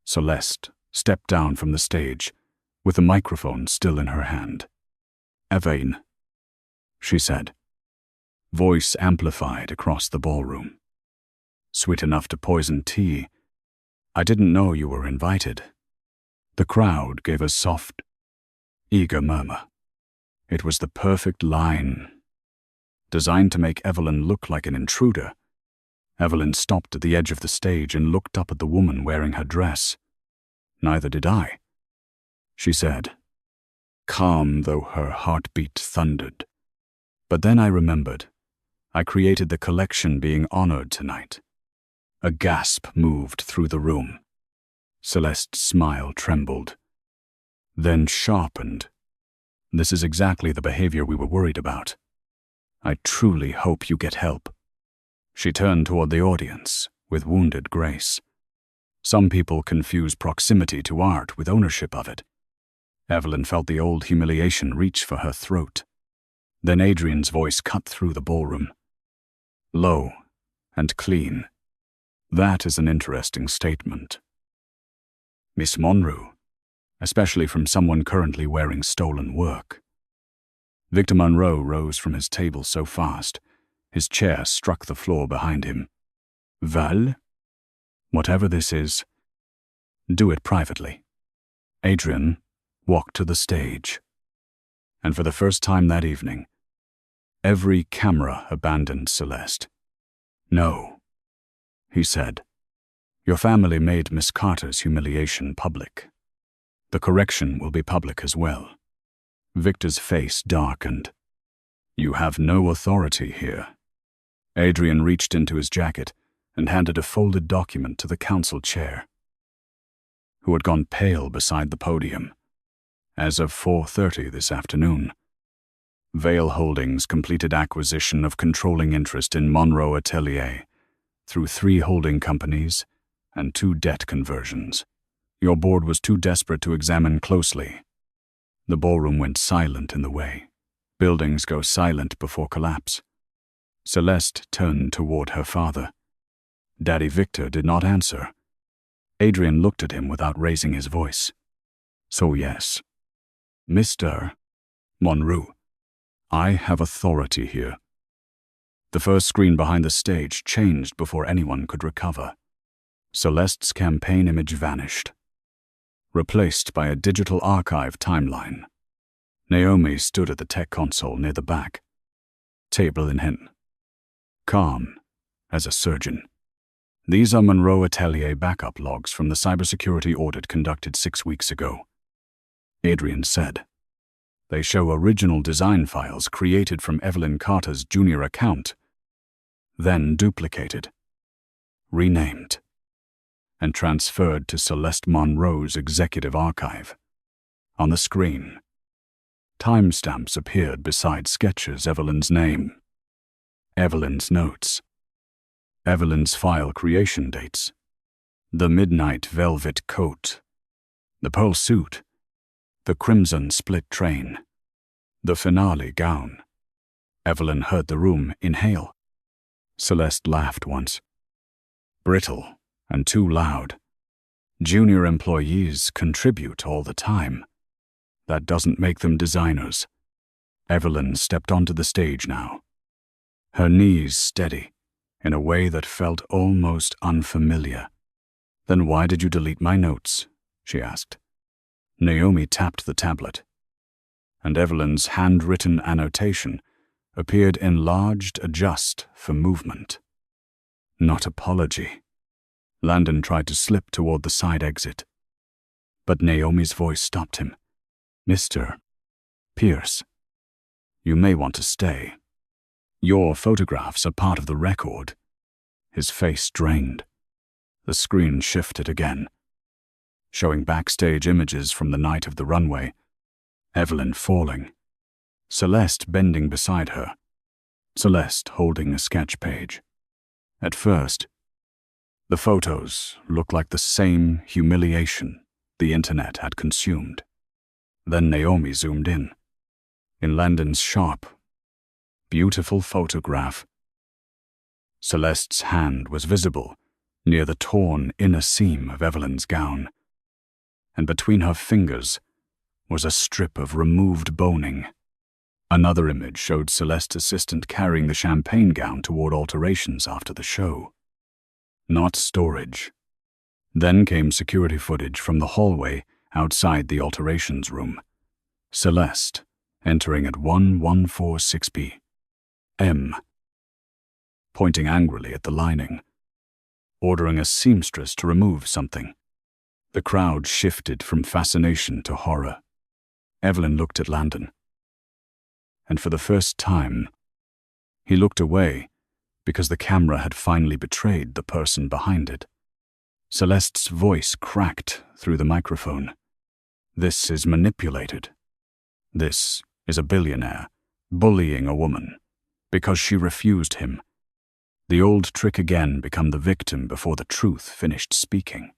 Celeste stepped down from the stage, with the microphone still in her hand. "Evaine," she said, voice amplified across the ballroom. "Sweet enough to poison tea. I didn't know you were invited." The crowd gave a soft, eager murmur. It was the perfect line. designed to make Evelyn look like an intruder. Evelyn stopped at the edge of the stage and looked up at the woman wearing her dress. "Neither did I," she said, calm though her heartbeat thundered. But then I remembered. I created the collection being honored tonight. A gasp moved through the room. Celeste's smile trembled, then sharpened. "This is exactly the behavior we were worried about. I truly hope you get help." She turned toward the audience with wounded grace. Some people confuse proximity to art with ownership of it. Evelyn felt the old humiliation reach for her throat. Then Adrian's voice cut through the ballroom. Low and clean. "That is an interesting statement, Miss Monroe, especially from someone currently wearing stolen work." Victor Monroe rose from his table so fast, his chair struck the floor behind him. "Val, whatever this is, do it privately." Adrian walked to the stage. And for the first time that evening, every camera abandoned Celeste. "No," he said. "Your family made Miss Carter's humiliation public. The correction will be public as well." Victor's face darkened. "You have no authority here." Adrian reached into his jacket and handed a folded document to the council chair, who had gone pale beside the podium. As of 4:30 this afternoon, Vale Holdings completed acquisition of controlling interest in Monroe Atelier through 3 holding companies and 2 debt conversions. Your board was too desperate to examine closely. The ballroom went silent in the way. Buildings go silent before collapse. Celeste turned toward her father. Daddy Victor did not answer. Adrian looked at him without raising his voice. "So yes, Mr. Monroe, I have authority here." The first screen behind the stage changed before anyone could recover. Celeste's campaign image vanished, replaced by a digital archive timeline. Naomi stood at the tech console near the back, table in hand, calm as a surgeon. "These are Monroe Atelier backup logs from the cybersecurity audit conducted 6 weeks ago," Adrian said. "They show original design files created from Evelyn Carter's junior account, then duplicated, renamed, and transferred to Celeste Monroe's executive archive. On the screen, timestamps appeared beside sketches Evelyn's name, Evelyn's notes, Evelyn's file creation dates, the midnight velvet coat, the pearl suit, the crimson split train, the finale gown. Evelyn heard the room inhale. Celeste laughed once. Brittle and too loud. Junior employees contribute all the time. That doesn't make them designers. Evelyn stepped onto the stage now, her knees steady in a way that felt almost unfamiliar. "Then why did you delete my notes?" she asked. Naomi tapped the tablet, and Evelyn's handwritten annotation appeared enlarged adjust for movement. "Not apology." Landon tried to slip toward the side exit, but Naomi's voice stopped him. "Mr. Pierce, you may want to stay. Your photographs are part of the record." His face drained. The screen shifted again, showing backstage images from the night of the runway. Evelyn falling, Celeste bending beside her, Celeste holding a sketch page. At first, the photos looked like the same humiliation the internet had consumed. Then Naomi zoomed in Landon's sharp, beautiful photograph. Celeste's hand was visible near the torn inner seam of Evelyn's gown, and between her fingers was a strip of removed boning. Another image showed Celeste's assistant carrying the champagne gown toward alterations after the show. Not storage. Then came security footage from the hallway outside the alterations room. Celeste entering at 1146B. M, pointing angrily at the lining, ordering a seamstress to remove something. The crowd shifted from fascination to horror. Evelyn looked at Landon, and for the first time, he looked away because the camera had finally betrayed the person behind it. Celeste's voice cracked through the microphone. This is manipulated. This is a billionaire bullying a woman because she refused him. The old trick again, become the victim before the truth finished speaking.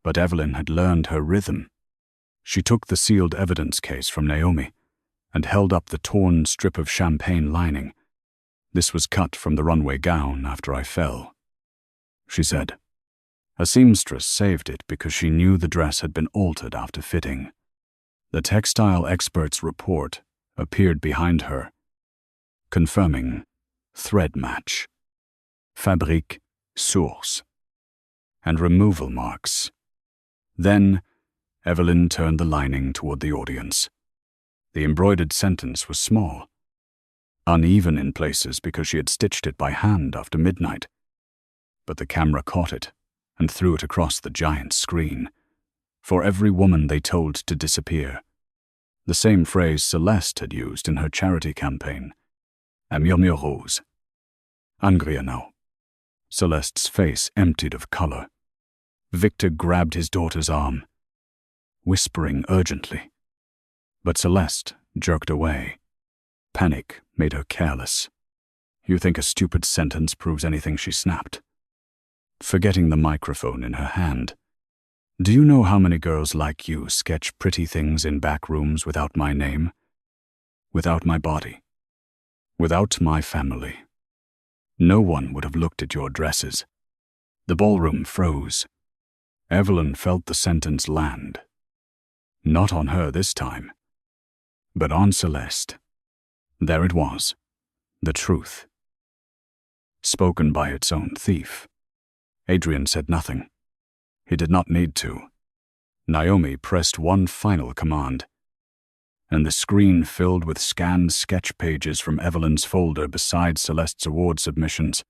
But Evelyn had learned her rhythm. She took the sealed evidence case from Naomi and held up the torn strip of champagne lining. This was cut from the runway gown after I fell, she said. A seamstress saved it because she knew the dress had been altered after fitting. The textile expert's report appeared behind her, confirming thread match, fabrique source, and removal marks. Then, Evelyn turned the lining toward the audience. The embroidered sentence was small, uneven in places because she had stitched it by hand after midnight. But the camera caught it and threw it across the giant screen. For every woman they told to disappear. The same phrase Celeste had used in her charity campaign. A murmure rose. Angria now. Celeste's face emptied of color. Victor grabbed his daughter's arm, whispering urgently. But Celeste jerked away. Panic made her careless. You think a stupid sentence proves anything, she snapped, forgetting the microphone in her hand. Do you know how many girls like you sketch pretty things in back rooms without my name? Without my body? Without my family? No one would have looked at your dresses. The ballroom froze. Evelyn felt the sentence land. Not on her this time, but on Celeste. There it was, the truth, spoken by its own thief. Adrian said nothing. He did not need to. Naomi pressed one final command, and the screen filled with scanned sketch pages from Evelyn's folder beside Celeste's award submissions.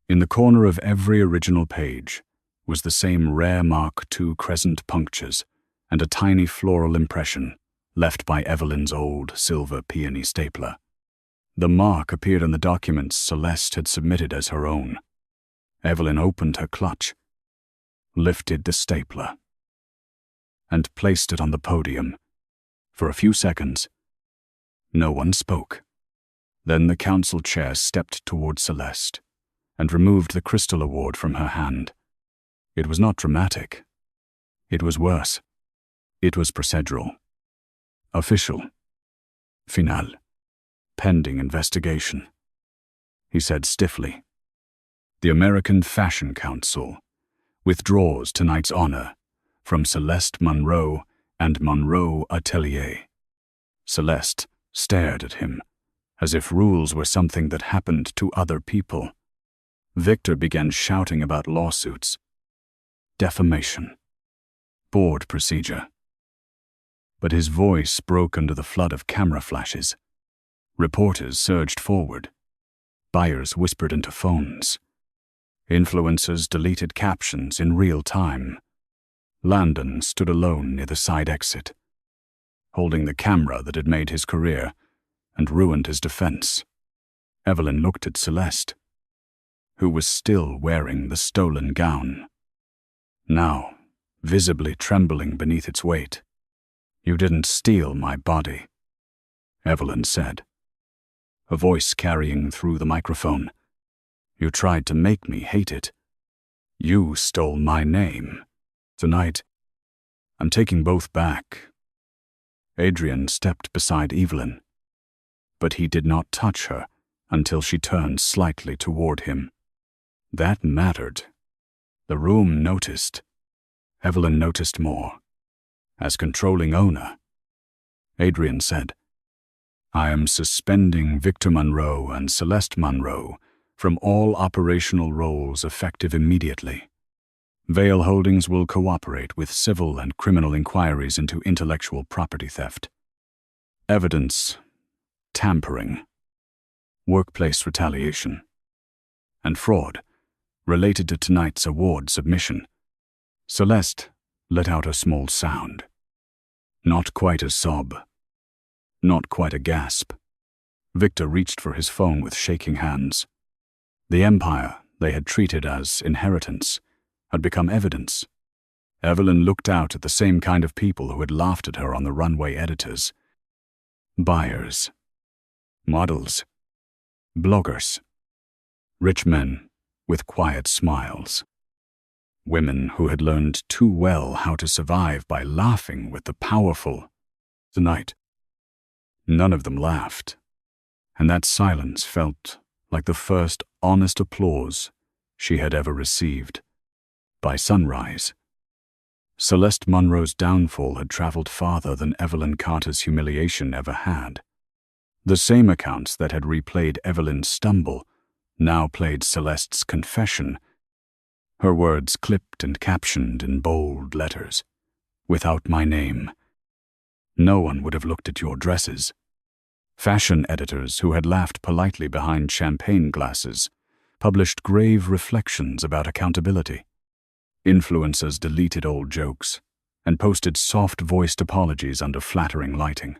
In the corner of every original page was the same rare Mark II crescent punctures and a tiny floral impression left by Evelyn's old silver peony stapler. The mark appeared in the documents Celeste had submitted as her own. Evelyn opened her clutch, lifted the stapler, and placed it on the podium. For a few seconds, no one spoke. Then the council chair stepped toward Celeste and removed the crystal award from her hand. It was not dramatic. It was worse. It was procedural. Official. Final. Pending investigation. He said stiffly. The American Fashion Council withdraws tonight's honor from Celeste Monroe and Monroe Atelier. Celeste stared at him, as if rules were something that happened to other people. Victor began shouting about lawsuits, defamation, board procedure. But his voice broke under the flood of camera flashes. Reporters surged forward. Buyers whispered into phones. Influencers deleted captions in real time. Landon stood alone near the side exit, holding the camera that had made his career and ruined his defense. Evelyn looked at Celeste, who was still wearing the stolen gown, now visibly trembling beneath its weight. You didn't steal my body, Evelyn said, a voice carrying through the microphone. You tried to make me hate it. You stole my name. Tonight, I'm taking both back. Adrian stepped beside Evelyn, but he did not touch her until she turned slightly toward him. That mattered. The room noticed. Evelyn noticed more. As controlling owner, Adrian said, I am suspending Victor Monroe and Celeste Monroe from all operational roles effective immediately. Vale Holdings will cooperate with civil and criminal inquiries into intellectual property theft, evidence tampering, workplace retaliation, and fraud related to tonight's award submission. Celeste let out a small sound. Not quite a sob. Not quite a gasp. Victor reached for his phone with shaking hands. The empire they had treated as inheritance had become evidence. Evelyn looked out at the same kind of people who had laughed at her on the runway editors. Buyers. Models. Bloggers. Rich men with quiet smiles. Women who had learned too well how to survive by laughing with the powerful. Tonight, none of them laughed, and that silence felt like the first honest applause she had ever received. By sunrise, Celeste Munro's downfall had traveled farther than Evelyn Carter's humiliation ever had. The same accounts that had replayed Evelyn's stumble now played Celeste's confession, her words clipped and captioned in bold letters, "Without my name. No one would have looked at your dresses." Fashion editors who had laughed politely behind champagne glasses published grave reflections about accountability. Influencers deleted old jokes and posted soft-voiced apologies under flattering lighting.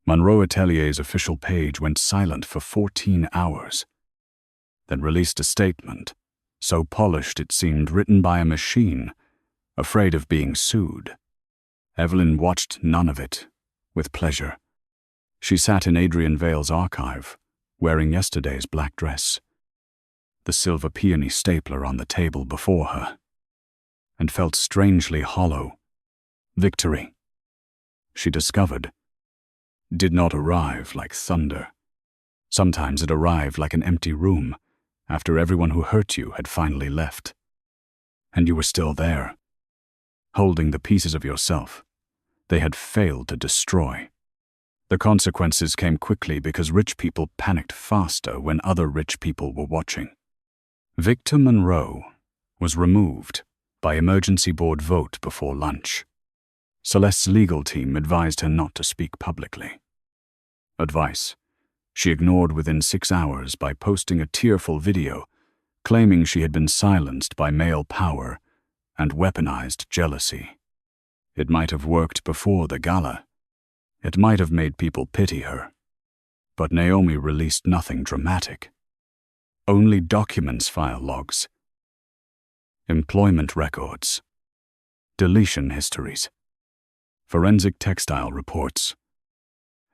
Monroe Atelier's official page went silent for 14 hours, then released a statement, so polished it seemed written by a machine, afraid of being sued. Evelyn watched none of it, with pleasure. She sat in Adrian Vale's archive, wearing yesterday's black dress, the silver peony stapler on the table before her, and felt strangely hollow. Victory, she discovered, did not arrive like thunder. Sometimes it arrived like an empty room, after everyone who hurt you had finally left. And you were still there, holding the pieces of yourself they had failed to destroy. The consequences came quickly because rich people panicked faster when other rich people were watching. Victor Monroe was removed by emergency board vote before lunch. Celeste's legal team advised her not to speak publicly. Advice she ignored within 6 hours by posting a tearful video claiming she had been silenced by male power and weaponized jealousy. It might have worked before the gala. It might have made people pity her. But Naomi released nothing dramatic. Only documents file logs, employment records, deletion histories, forensic textile reports,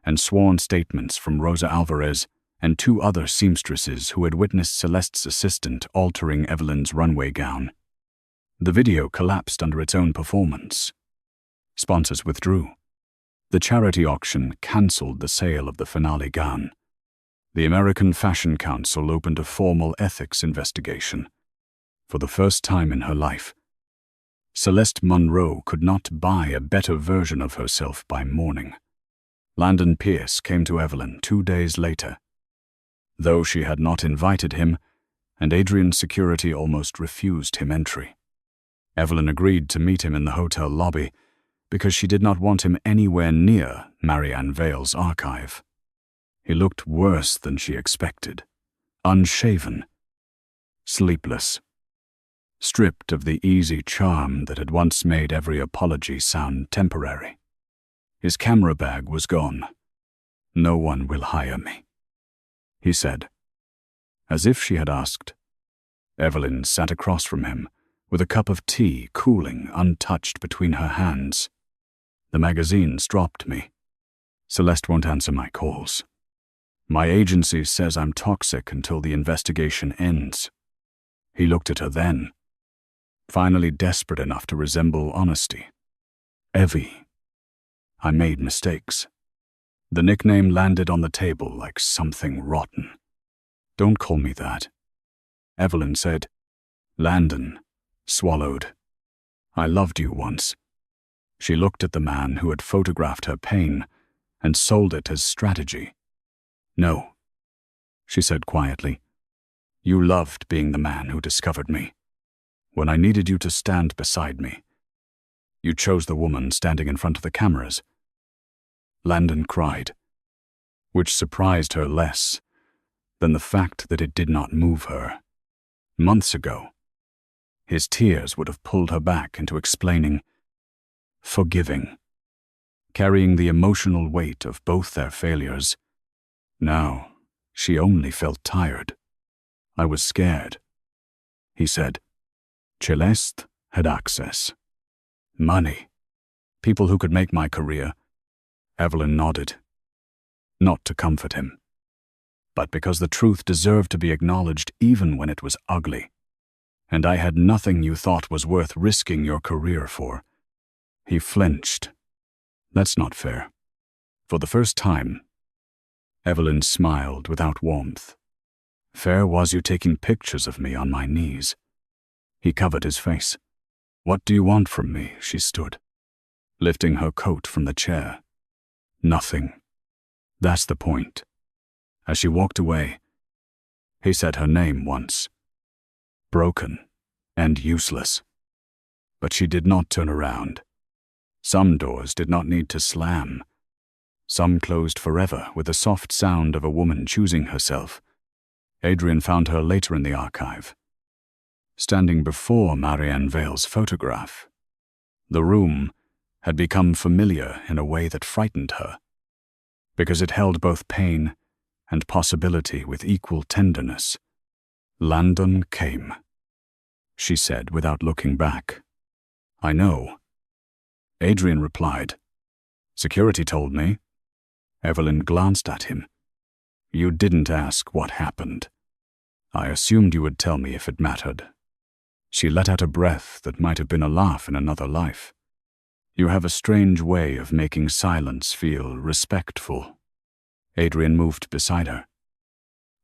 and sworn statements from Rosa Alvarez and 2 other seamstresses who had witnessed Celeste's assistant altering Evelyn's runway gown. The video collapsed under its own performance. Sponsors withdrew. The charity auction cancelled the sale of the finale gown. The American Fashion Council opened a formal ethics investigation. For the first time in her life, Celeste Munro could not buy a better version of herself by morning. Landon Pierce came to Evelyn 2 days later. Though she had not invited him, and Adrian's security almost refused him entry. Evelyn agreed to meet him in the hotel lobby because she did not want him anywhere near Marianne Vale's archive. He looked worse than she expected, unshaven, sleepless, stripped of the easy charm that had once made every apology sound temporary. His camera bag was gone. "No one will hire me," he said. As if she had asked, Evelyn sat across from him with a cup of tea cooling untouched between her hands. "The magazines dropped me. Celeste won't answer my calls. My agency says I'm toxic until the investigation ends." He looked at her then, finally desperate enough to resemble honesty. "Evie, I made mistakes." The nickname landed on the table like something rotten. "Don't call me that," Evelyn said. Landon swallowed. "I loved you once." She looked at the man who had photographed her pain and sold it as strategy. "No," she said quietly. "You loved being the man who discovered me. When I needed you to stand beside me, you chose the woman standing in front of the cameras." Landon cried, which surprised her less, than the fact that it did not move her. Months ago, his tears would have pulled her back into explaining, forgiving, carrying the emotional weight of both their failures. Now, she only felt tired. I was scared. He said. Celeste had access. Money. People who could make my career. Evelyn nodded. Not to comfort him, but because the truth deserved to be acknowledged even when it was ugly. And I had nothing you thought was worth risking your career for. He flinched. That's not fair. For the first time, Evelyn smiled without warmth. Fair was you taking pictures of me on my knees. He covered his face. What do you want from me? She stood, lifting her coat from the chair. Nothing. That's the point. As she walked away, he said her name once. Broken and useless. But she did not turn around. Some doors did not need to slam. Some closed forever with the soft sound of a woman choosing herself. Adrian found her later in the archive, standing before Marianne Vale's photograph. The room had become familiar in a way that frightened her, because it held both pain and possibility with equal tenderness. Landon came, she said without looking back. I know. Adrian replied. Security told me. Evelyn glanced at him. You didn't ask what happened. I assumed you would tell me if it mattered. She let out a breath that might have been a laugh in another life. You have a strange way of making silence feel respectful. Adrian moved beside her,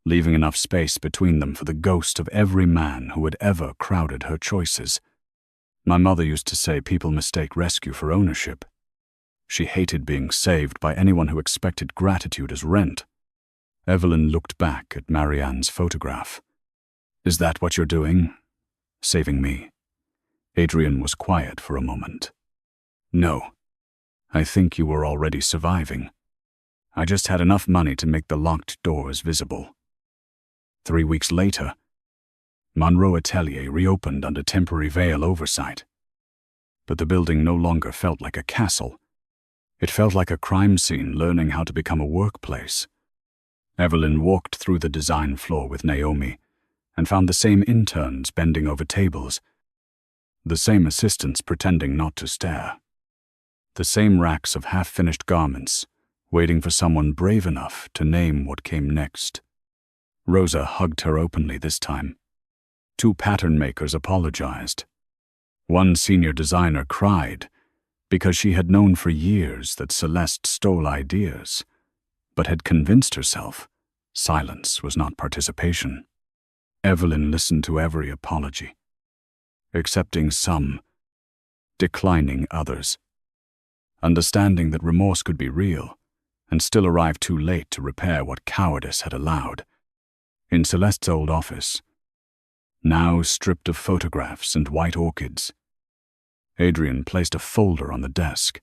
leaving enough space between them for the ghost of every man who had ever crowded her choices. My mother used to say people mistake rescue for ownership. She hated being saved by anyone who expected gratitude as rent. Evelyn looked back at Marianne's photograph. Is that what you're doing? Saving me? Adrian was quiet for a moment. No. I think you were already surviving. I just had enough money to make the locked doors visible. 3 weeks later, Monroe Atelier reopened under temporary Vale oversight. But the building no longer felt like a castle. It felt like a crime scene learning how to become a workplace. Evelyn walked through the design floor with Naomi and found the same interns bending over tables, the same assistants pretending not to stare, the same racks of half-finished garments waiting for someone brave enough to name what came next. Rosa hugged her openly this time. 2 pattern makers apologized. One senior designer cried because she had known for years that Celeste stole ideas, but had convinced herself silence was not participation. Evelyn listened to every apology, accepting some, declining others, understanding that remorse could be real and still arrive too late to repair what cowardice had allowed. In Celeste's old office, now stripped of photographs and white orchids, Adrian placed a folder on the desk.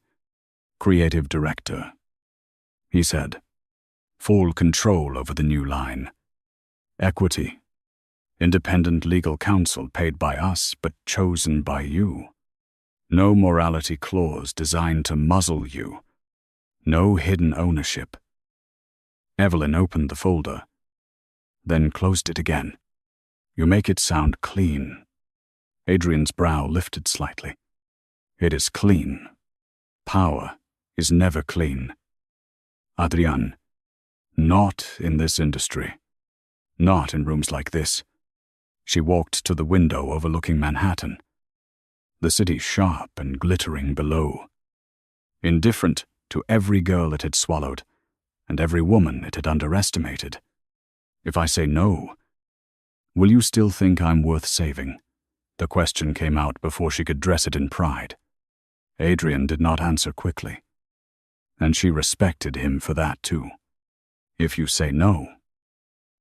Creative director, he said. Full control over the new line. Equity. Independent legal counsel paid by us but chosen by you. No morality clause designed to muzzle you. No hidden ownership. Evelyn opened the folder, then closed it again. You make it sound clean. Adrian's brow lifted slightly. It is clean. Power is never clean. Adrian, not in this industry. Not in rooms like this. She walked to the window overlooking Manhattan, the city sharp and glittering below, indifferent to every girl it had swallowed and every woman it had underestimated. If I say no, will you still think I'm worth saving? The question came out before she could dress it in pride. Adrian did not answer quickly, and she respected him for that too. If you say no,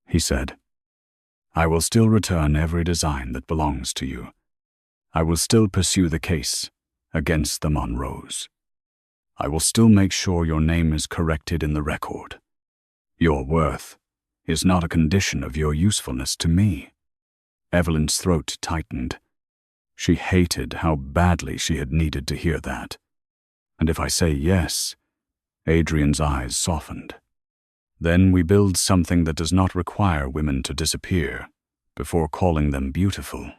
he said, I will still return every design that belongs to you. I will still pursue the case against the Monroes. I will still make sure your name is corrected in the record. Your worth is not a condition of your usefulness to me." Evelyn's throat tightened. She hated how badly she had needed to hear that. "And if I say yes," Adrian's eyes softened, "then we build something that does not require women to disappear before calling them beautiful."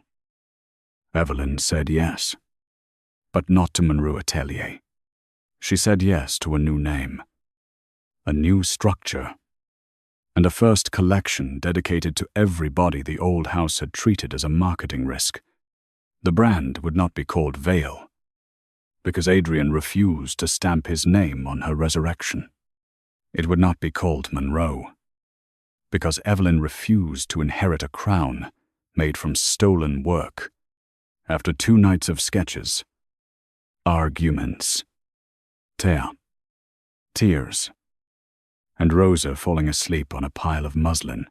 Evelyn said yes, but not to Monroe Atelier. She said yes to a new name, a new structure, and a first collection dedicated to every body the old house had treated as a marketing risk. The brand would not be called Veil, because Adrian refused to stamp his name on her resurrection. It would not be called Monroe, because Evelyn refused to inherit a crown made from stolen work. After 2 nights of sketches, arguments, tears, and Rosa falling asleep on a pile of muslin,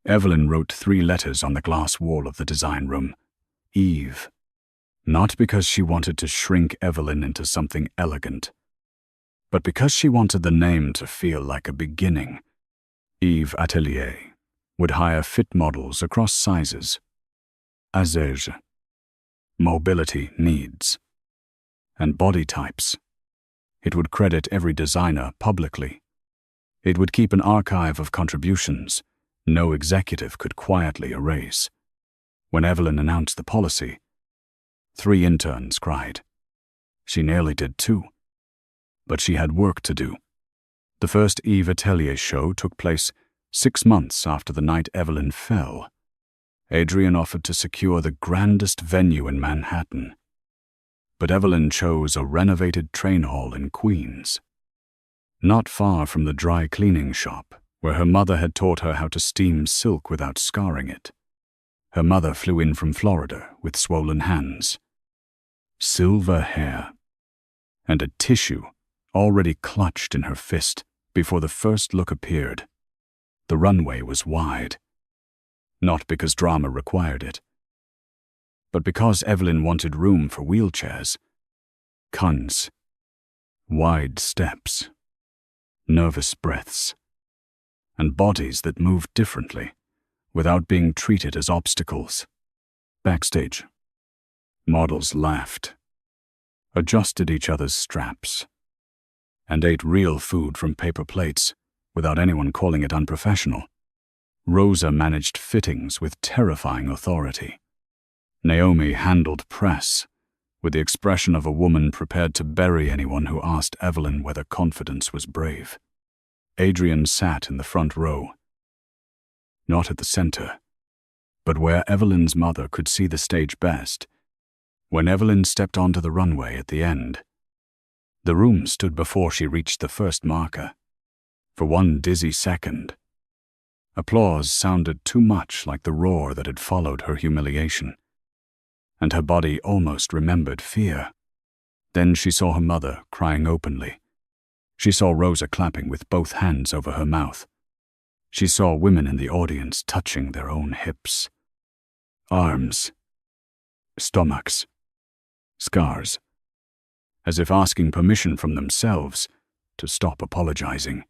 Evelyn wrote 3 letters on the glass wall of the design room. Eve, not because she wanted to shrink Evelyn into something elegant, but because she wanted the name to feel like a beginning. Eve Atelier would hire fit models across sizes, âge, mobility needs, and body types. It would credit every designer publicly. It would keep an archive of contributions no executive could quietly erase. When Evelyn announced the policy, 3 interns cried. She nearly did too, but she had work to do. The first Eve Atelier show took place 6 months after the night Evelyn fell. Adrian offered to secure the grandest venue in Manhattan, but Evelyn chose a renovated train hall in Queens, not far from the dry cleaning shop where her mother had taught her how to steam silk without scarring it. Her mother flew in from Florida with swollen hands, silver hair, and a tissue already clutched in her fist before the first look appeared. The runway was wide, not because drama required it, but because Evelyn wanted room for wheelchairs, cons, wide steps, nervous breaths, and bodies that moved differently without being treated as obstacles. Backstage, models laughed, adjusted each other's straps, and ate real food from paper plates without anyone calling it unprofessional. Rosa managed fittings with terrifying authority. Naomi handled press with the expression of a woman prepared to bury anyone who asked Evelyn whether confidence was brave. Adrian sat in the front row, not at the center, but where Evelyn's mother could see the stage best. When Evelyn stepped onto the runway at the end, the room stood before she reached the first marker. For one dizzy second, applause sounded too much like the roar that had followed her humiliation, and her body almost remembered fear. Then she saw her mother crying openly. She saw Rosa clapping with both hands over her mouth. She saw women in the audience touching their own hips, arms, stomachs, scars, as if asking permission from themselves to stop apologizing.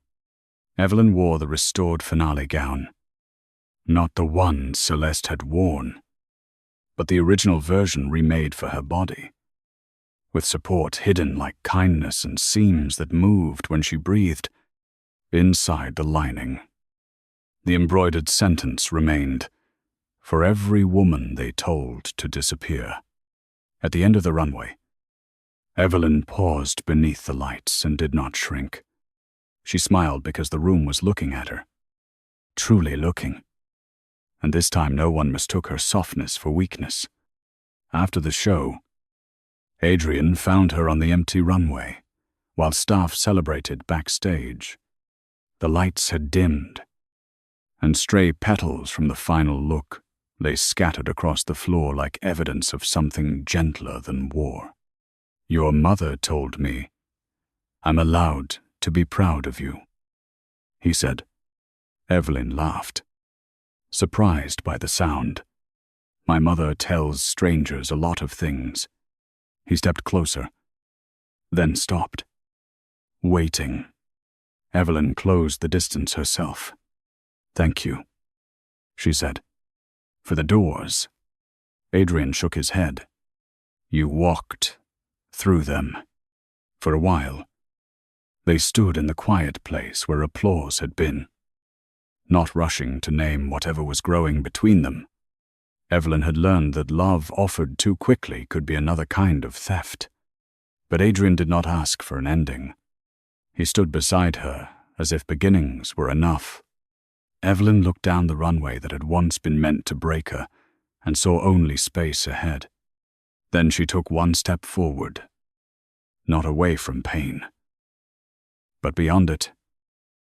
Evelyn wore the restored finale gown, not the one Celeste had worn, but the original version remade for her body, with support hidden like kindness and seams that moved when she breathed. Inside the lining, the embroidered sentence remained, "For every woman they told to disappear." At the end of the runway, Evelyn paused beneath the lights and did not shrink. She smiled because the room was looking at her, truly looking, and this time no one mistook her softness for weakness. After the show, Adrian found her on the empty runway, while staff celebrated backstage. The lights had dimmed, and stray petals from the final look lay scattered across the floor like evidence of something gentler than war. "Your mother told me I'm allowed to be proud of you," he said. Evelyn laughed, surprised by the sound. "My mother tells strangers a lot of things." He stepped closer, then stopped, waiting. Evelyn closed the distance herself. "Thank you," she said. "For the doors." Adrian shook his head. "You walked through them." For a while, they stood in the quiet place where applause had been, not rushing to name whatever was growing between them. Evelyn had learned that love offered too quickly could be another kind of theft. But Adrian did not ask for an ending. He stood beside her, as if beginnings were enough. Evelyn looked down the runway that had once been meant to break her, and saw only space ahead. Then she took one step forward, not away from pain, but beyond it,